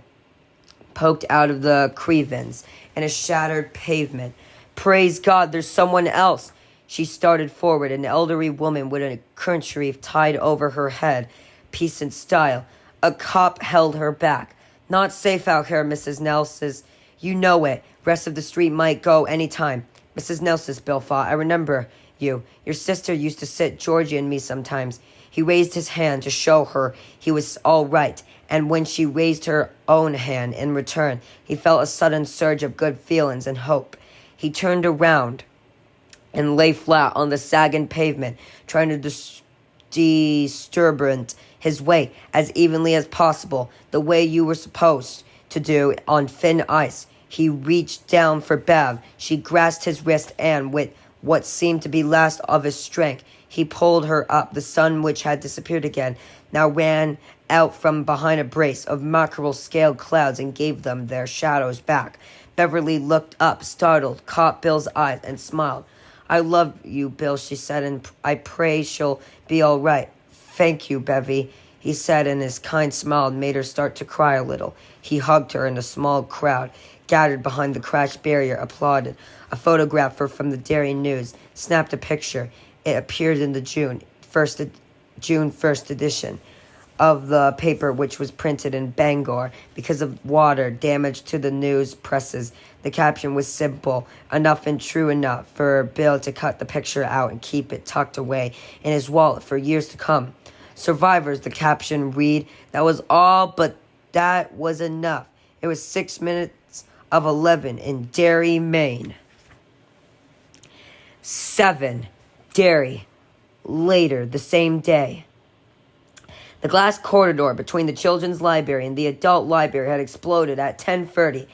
poked out of the crevice in a shattered pavement. Praise God, there's someone else. She started forward, an elderly woman with a kerchief tied over her head, peasant style. A cop held her back. Not safe out here, Mrs. Nelson. You know it. Rest of the street might go any time. Mrs. Nelson, Bill thought. I remember you. Your sister used to sit Georgie and me sometimes. He raised his hand to show her he was all right, and when she raised her own hand in return, he felt a sudden surge of good feelings and hope. He turned around and lay flat on the sagging pavement, trying to disturb his weight as evenly as possible, the way you were supposed to do on thin ice. He reached down for Bev. She grasped his wrist, and with what seemed to be last of his strength, he pulled her up. The sun, which had disappeared again, now ran out from behind a brace of mackerel-scaled clouds and gave them their shadows back. Beverly looked up, startled, caught Bill's eyes, and smiled. I love you, Bill, she said, and I pray she'll be all right. Thank you, Bevy, he said, and his kind smile made her start to cry a little. He hugged her, and a small crowd gathered behind the crashed barrier applauded. A photographer from the Derry News snapped a picture. It appeared in the June 1st edition of the paper, which was printed in Bangor because of water damage to the news presses. The caption was simple enough and true enough for Bill to cut the picture out and keep it tucked away in his wallet for years to come. Survivors, the caption read. That was all, but that was enough. It was 6 minutes of 11 in Derry, Maine. 7. Derry. Later, the same day. The glass corridor between the children's library and the adult library had exploded at 10:30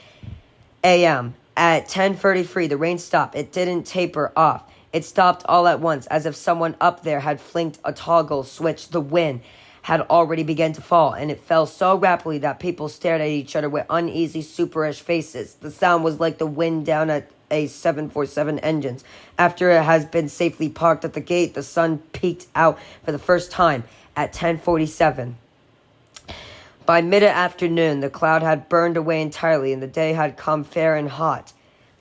a.m. At 10:33, the rain stopped. It didn't taper off. It stopped all at once, as if someone up there had flicked a toggle switch. The wind had already begun to fall, and it fell so rapidly that people stared at each other with uneasy, superish faces. The sound was like the wind down at a 747 engines. After it has been safely parked at the gate, the sun peeked out for the first time at 10:47. By mid-afternoon, the cloud had burned away entirely, and the day had come fair and hot.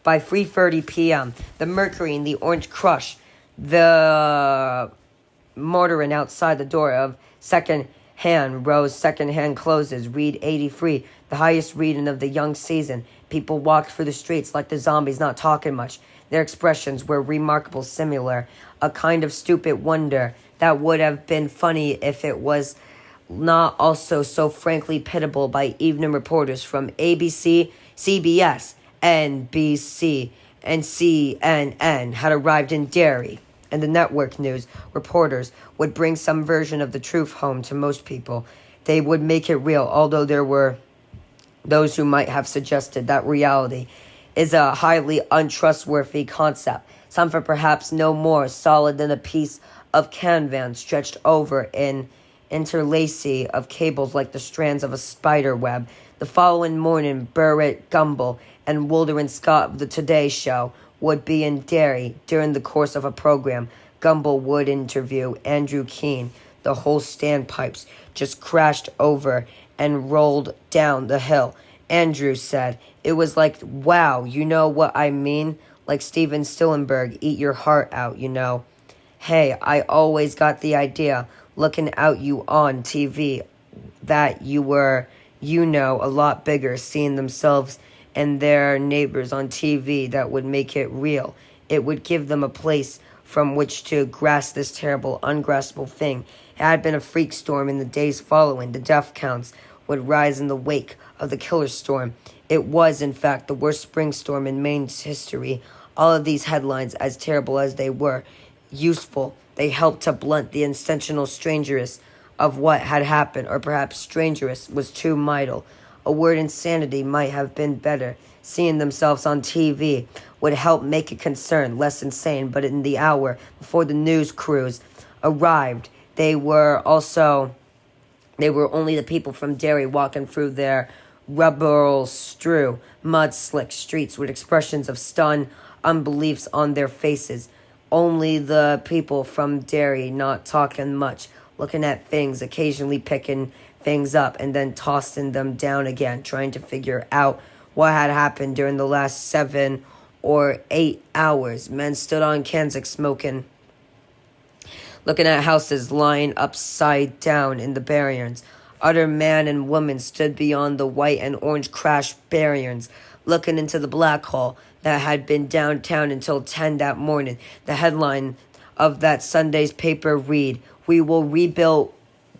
By 3:30 p.m., the mercury in the orange crush, the mortaring outside the door of second-hand rose, second-hand closes, read 83, the highest reading of the young season. People walked through the streets like the zombies, not talking much. Their expressions were remarkably similar, a kind of stupid wonder that would have been funny if it was not also so frankly pitiable by evening reporters from ABC, CBS, NBC, and CNN had arrived in Derry, and the network news reporters would bring some version of the truth home to most people. They would make it real, although there were those who might have suggested that reality is a highly untrustworthy concept, something perhaps no more solid than a piece of canvas stretched over an interlacing of cables like the strands of a spider web. The following morning, Burritt Gumbel and Wilder Scott of the Today Show would be in Derry during the course of a program. Gumbel would interview Andrew Keene. The whole standpipes just crashed over and rolled down the hill. Andrew said, "It was like, wow, you know what I mean? Like Steven Stillenberg, eat your heart out, you know. Hey, I always got the idea, looking at you on TV, that you were, you know, a lot bigger, seeing themselves and their neighbors on TV. That would make it real. It would give them a place from which to grasp this terrible, ungraspable thing. It had been a freak storm in the days following. The death counts would rise in the wake of the killer storm. It was, in fact, the worst spring storm in Maine's history. All of these headlines, as terrible as they were, useful. They helped to blunt the intentional strangeness of what had happened, or perhaps strangeness was too mild. A word insanity might have been better. Seeing themselves on TV would help make it concern less insane, but in the hour before the news crews arrived, they were only the people from Derry walking through their rubble-strewn, mud-slick streets with expressions of stunned unbeliefs on their faces. Only the people from Derry, not talking much, looking at things, occasionally picking things up and then tossing them down again, trying to figure out what had happened during the last 7 or 8 hours. Men stood on Kansas smoking, looking at houses lying upside down in the barriers. Other man and woman stood beyond the white and orange crash barriers, looking into the black hole that had been downtown until 10 that morning. The headline of that Sunday's paper read, "We will rebuild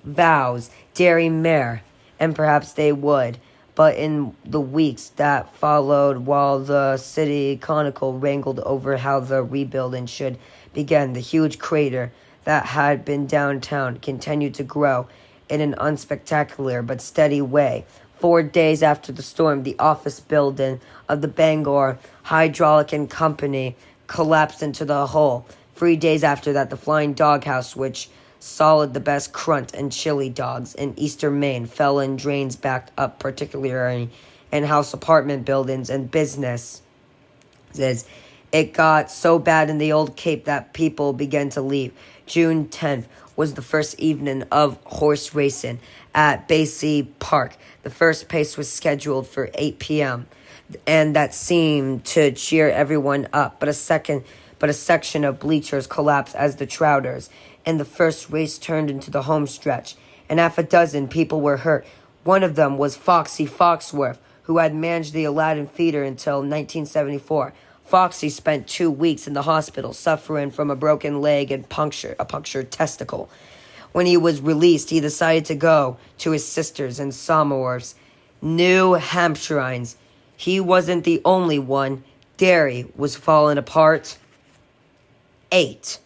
vows, Derry Mayor," and perhaps they would. But in the weeks that followed, while the city chronicle wrangled over how the rebuilding should begin, the huge crater that had been downtown continued to grow in an unspectacular but steady way. 4 days after the storm, the office building of the Bangor Hydraulic and Company collapsed into the hole. 3 days after that, the Flying Doghouse, which solid the best crunch and chili dogs in eastern Maine, fell in drains backed up, particularly in house apartment buildings and businesses. It got so bad in the old Cape that people began to leave. June 10th was the first evening of horse racing at Basie Park. The first pace was scheduled for 8 p.m., and that seemed to cheer everyone up. But a section of bleachers collapsed as the trouters in the first race turned into the home stretch, and half a dozen people were hurt. One of them was Foxy Foxworth, who had managed the Aladdin Theater until 1974. Foxy spent 2 weeks in the hospital suffering from a broken leg and a punctured testicle. When he was released, he decided to go to his sisters in Somerworth, New Hampshire. He wasn't the only one. Derry was falling apart. 8.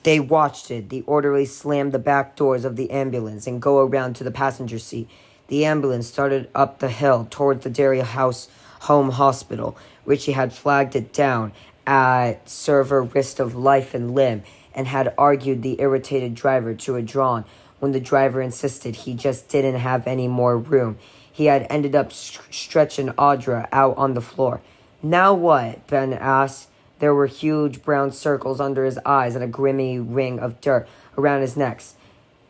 They watched it. The orderly slammed the back doors of the ambulance and go around to the passenger seat. The ambulance started up the hill toward the Derry House Home Hospital. Richie had flagged it down at server risk of life and limb and had argued the irritated driver to a drawn. When the driver insisted he just didn't have any more room, he had ended up stretching Audra out on the floor. "Now what?" Ben asked. There were huge brown circles under his eyes and a grimy ring of dirt around his neck.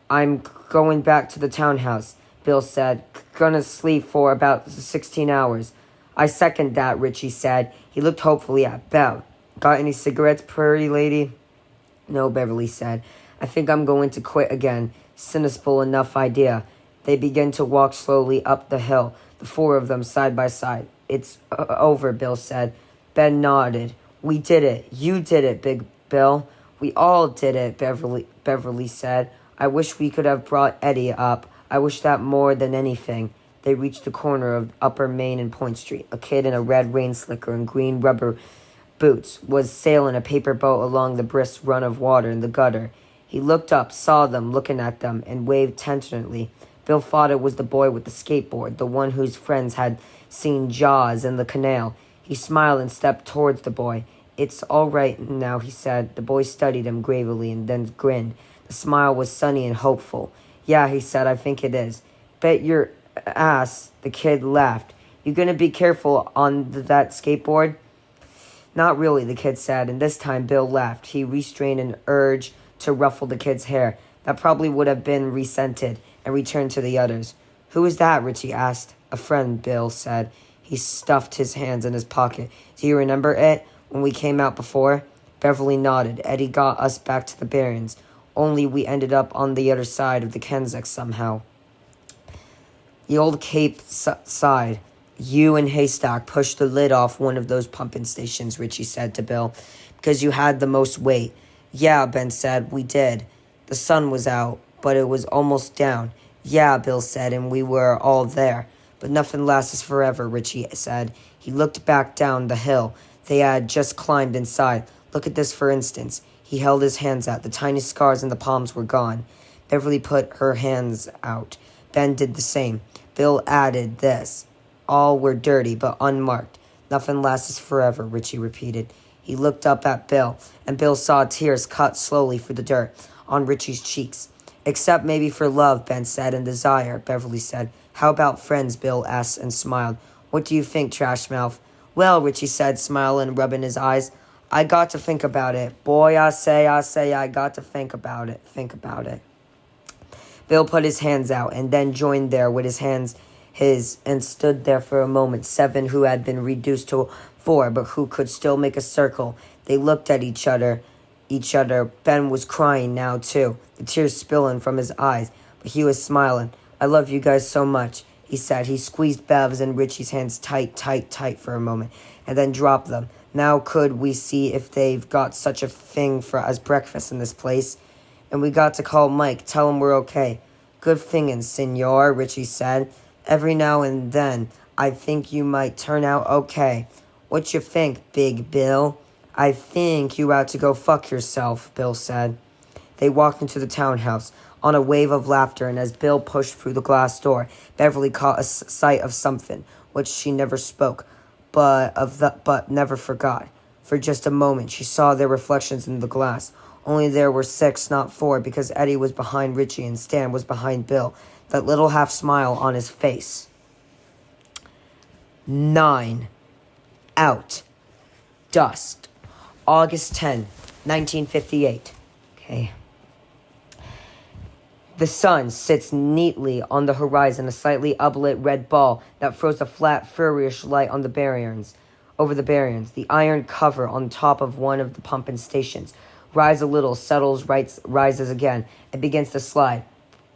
"I'm going back to the townhouse," Bill said. "Gonna sleep for about 16 hours. "I second that," Richie said. He looked hopefully at Bev. "Got any cigarettes, pretty lady?" "No," Beverly said. "I think I'm going to quit again. Cynical enough idea." They began to walk slowly up the hill, the 4 of them side by side. "It's over," Bill said. Ben nodded. "We did it. You did it, Big Bill." "We all did it," Beverly said. I wish we could have brought Eddie up. I wish that more than anything. They reached the corner of Upper Main and Point Street. A kid in a red rain slicker and green rubber boots was sailing a paper boat along the brisk run of water in the gutter. He looked up, saw them looking at them, and waved tentatively. Bill thought it was the boy with the skateboard, the one whose friends had seen Jaws in the canal. He smiled and stepped towards the boy. "It's all right now," he said. The boy studied him gravely and then grinned. The smile was sunny and hopeful. "Yeah," he said, "I think it is." "Bet your ass," the kid laughed. "You gonna be careful on that skateboard?" "Not really," the kid said, and this time Bill laughed. He restrained an urge to ruffle the kid's hair. That probably would have been resented, and returned to the others. "Who is that?" Richie asked. "A friend," Bill said. He stuffed his hands in his pocket. "Do you remember it, when we came out before?" Beverly nodded. "Eddie got us back to the Barrens. Only we ended up on the other side of the Kenzak somehow." The old Cape sighed. "You and Haystack pushed the lid off one of those pumping stations," Richie said to Bill, "because you had the most weight." "Yeah," Ben said, "we did. The sun was out, but it was almost down." "Yeah," Bill said, "and we were all there." "But nothing lasts forever," Richie said. He looked back down the hill they had just climbed inside. "Look at this, for instance." He held his hands out. The tiny scars in the palms were gone. Beverly put her hands out. Ben did the same. Bill added this. "All were dirty, but unmarked." "Nothing lasts forever," Richie repeated. He looked up at Bill, and Bill saw tears cut slowly through the dirt on Richie's cheeks. "Except maybe for love," Ben said, "and desire," Beverly said. "How about friends?" Bill asked and smiled. "What do you think, Trash Mouth?" "Well," Richie said, smiling and rubbing his eyes, "I got to think about it. Boy, I say, I got to think about it. Bill put his hands out and then joined there with his and stood there for a moment. 7 who had been reduced to 4, but who could still make a circle. They looked at each other. Ben was crying now, too, the tears spilling from his eyes, but he was smiling. "I love you guys so much," he said. He squeezed Bev's and Richie's hands tight for a moment, and then dropped them. "Now could we see if they've got such a thing as breakfast in this place?" "And we got to call Mike, tell him we're okay." "Good thinking, senor," Richie said. "Every now and then, I think you might turn out okay." "What you think, Big Bill?" "I think you ought to go fuck yourself," Bill said. They walked into the townhouse on a wave of laughter, and as Bill pushed through the glass door, Beverly caught a sight of something, which she never spoke, but never forgot. For just a moment, she saw their reflections in the glass. Only there were 6, not 4, because Eddie was behind Richie and Stan was behind Bill, that little half smile on his face. 9. Out. Dust. August 10, 1958. Okay. The sun sits neatly on the horizon, a slightly uplit red ball that throws a flat, furious light on the Barrens. Over the Barrens, the iron cover on top of one of the pumping stations rises a little, settles, rises again, and begins to slide.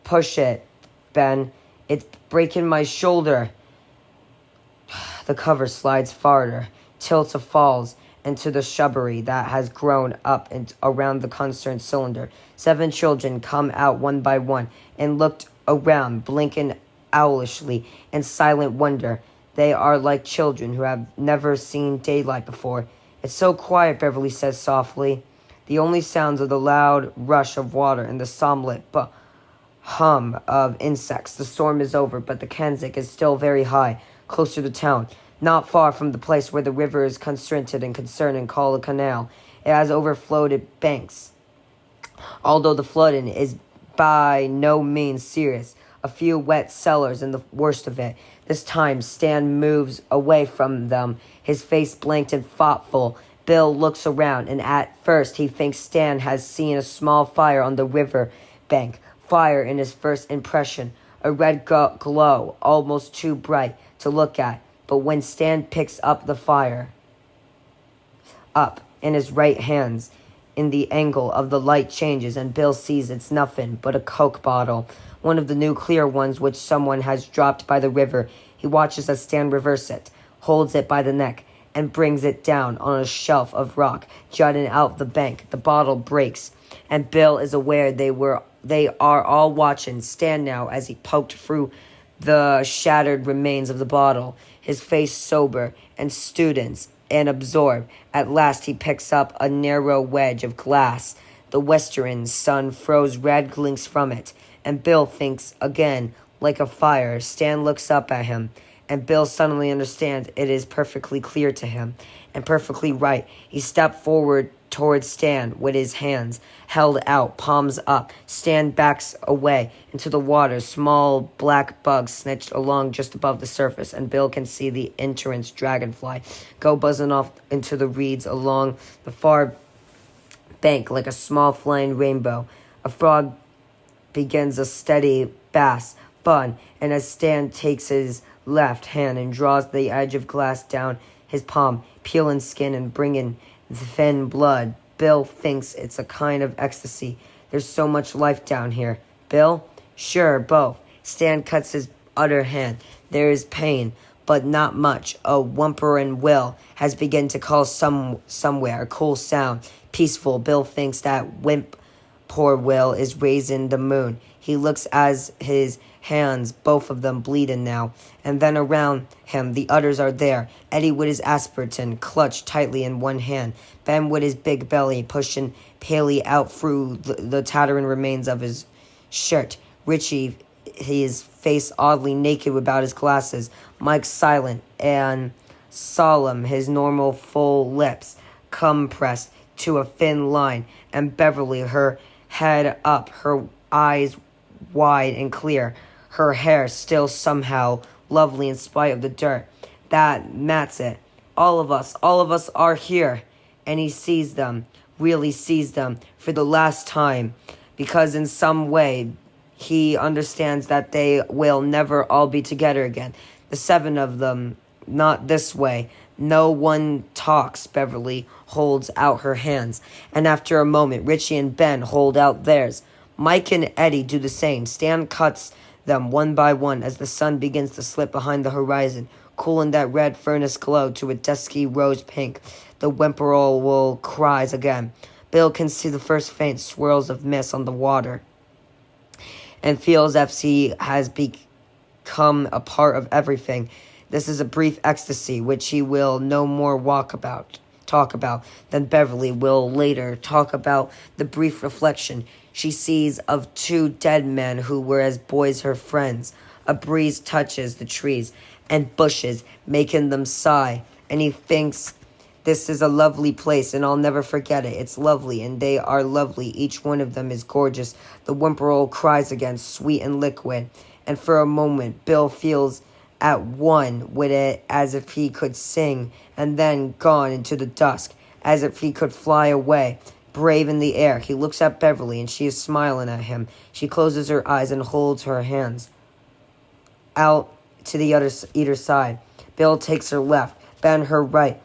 "Push it, Ben. It's breaking my shoulder." The cover slides farther, tilts and falls into the shrubbery that has grown up around the concerned cylinder. 7 children come out one by one and looked around, blinking owlishly in silent wonder. They are like children who have never seen daylight before. "It's so quiet," Beverly says softly. The only sounds are the loud rush of water and the somnolent hum of insects. The storm is over, but the Kenzak is still very high, close to the town, not far from the place where the river is constricted and concerning called a canal. It has overflowed its banks, although the flooding is by no means serious. A few wet cellars and the worst of it. This time Stan moves away from them, his face blank and thoughtful. Bill looks around, and at first he thinks Stan has seen a small fire on the river bank. Fire in his first impression, a red glow, almost too bright to look at. But when Stan picks up the fire up in his right hands, in the angle of the light changes, and Bill sees it's nothing but a Coke bottle, one of the new clear ones which someone has dropped by the river. He watches as Stan reverse it, holds it by the neck, and brings it down on a shelf of rock jutting out the bank. The bottle breaks, and Bill is aware they were They are all watching Stan now as he poked through the shattered remains of the bottle, his face sober and students and absorbed. At last he picks up a narrow wedge of glass. The western sun throws red glints from it, and Bill thinks again like a fire. Stan looks up at him, and Bill suddenly understands it is perfectly clear to him, and perfectly right. He stepped forward towards Stan with his hands held out, palms up. Stan backs away into the water. Small black bugs snitched along just above the surface, and Bill can see the entrance dragonfly go buzzing off into the reeds along the far bank like a small flying rainbow. A frog begins a steady bass bun, and as Stan takes his left hand and draws the edge of glass down his palm, peeling skin and bringing thin blood, Bill thinks it's a kind of ecstasy. There's so much life down here. Bill? Sure, both. Stan cuts his other hand. There is pain, but not much. A whimpering Will has begun to call somewhere. A cool sound. Peaceful. Bill thinks that poor Will is raising the moon. He looks as his hands, both of them bleeding now, and then around him the others are there. Eddie with his aspartame clutched tightly in one hand, Ben with his big belly pushing Paley out through the tattering remains of his shirt, Richie, his face oddly naked without his glasses, Mike silent and solemn, his normal full lips compressed to a thin line, and Beverly, her head up, her eyes wide and clear, her hair still somehow lovely in spite of the dirt. That's it. All of us are here. And he sees them, really sees them, for the last time, because in some way he understands that they will never all be together again. The 7 of them, not this way. No one talks. Beverly holds out her hands, and after a moment, Richie and Ben hold out theirs. Mike and Eddie do the same. Stan cuts them one by one as the sun begins to slip behind the horizon, cooling that red furnace glow to a dusky rose pink. The whimperol cries again. Bill can see the first faint swirls of mist on the water and feels as if he has become a part of everything. This is a brief ecstasy which he will no more talk about. Then Beverly will later talk about the brief reflection she sees of 2 dead men who were as boys her friends. A breeze touches the trees and bushes, making them sigh, and he thinks, this is a lovely place, and I'll never forget it. It's lovely, and they are lovely. Each one of them is gorgeous. The whimperol cries again, sweet and liquid, and for a moment Bill feels at one with it as if he could sing, and then gone into the dusk, as if he could fly away, brave in the air. He looks at Beverly, and she is smiling at him. She closes her eyes and holds her hands out to the either side. Bill takes her left, Ben her right.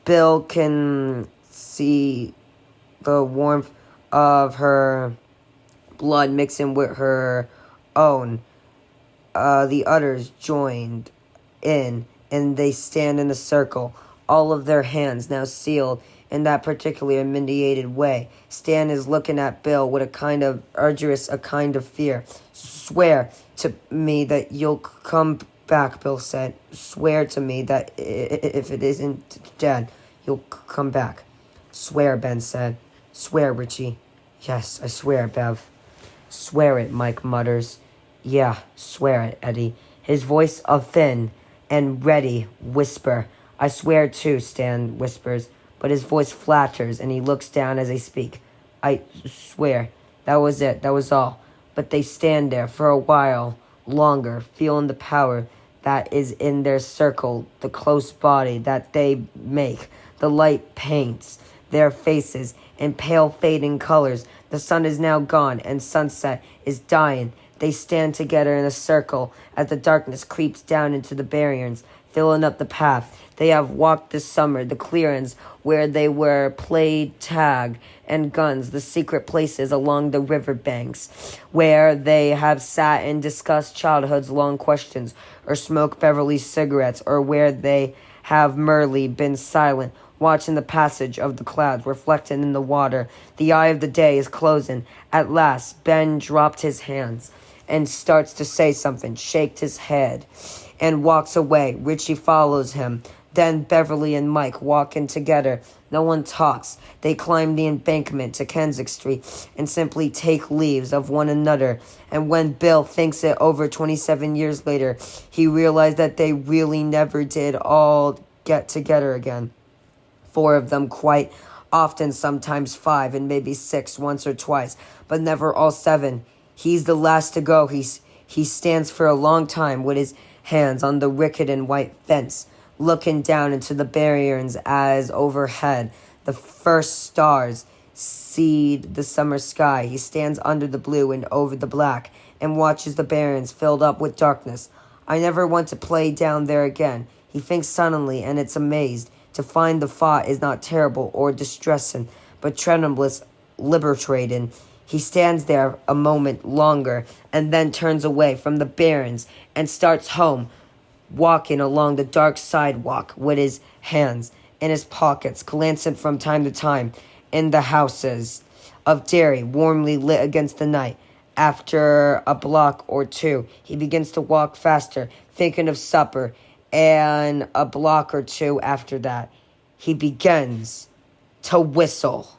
Bill can see the warmth of her blood mixing with her own. The others joined in, and they stand in a circle, all of their hands now sealed in that particular mediated way. Stan is looking at Bill with a kind of fear. Swear to me that you'll come back, Bill said. Swear to me that if it isn't dead, you'll come back. Swear, Ben said. Swear, Richie. Yes, I swear, Bev. Swear it, Mike mutters. Yeah, swear it, Eddie. His voice a thin and ready whisper. I swear too, Stan whispers, but his voice flatters and he looks down as they speak. I swear. That was it. That was all. But they stand there for a while longer, feeling the power that is in their circle, the close body that they make. The light paints their faces in pale fading colors. The sun is now gone and sunset is dying. They stand together in a circle as the darkness creeps down into the barriers, filling up the path. They have walked this summer, the clearings where they were played tag and guns, the secret places along the river banks, where they have sat and discussed childhood's long questions, or smoked Beverly's cigarettes, or where they have merely been silent watching the passage of the clouds reflected in the water. The eye of the day is closing. At last, Ben dropped his hands and starts to say something, shaked his head, and walks away. Richie follows him. Then Beverly and Mike walk in together. No one talks. They climb the embankment to Keswick Street and simply take leaves of one another. And when Bill thinks it over 27 years later, he realized that they really never did all get together again. 4 of them quite often, sometimes 5 and maybe 6 once or twice, but never all 7. He's the last to go. He stands for a long time with his hands on the wicket and white fence, looking down into the barrens as overhead the first stars seed the summer sky. He stands under the blue and over the black and watches the barrens filled up with darkness. I never want to play down there again, he thinks suddenly, and it's amazed to find the thought is not terrible or distressing, but tremendous, liberating. He stands there a moment longer and then turns away from the barrens and starts home, walking along the dark sidewalk with his hands in his pockets, glancing from time to time in the houses of Derry, warmly lit against the night. After a block or 2, he begins to walk faster, thinking of supper, and a block or 2 after that, he begins to whistle.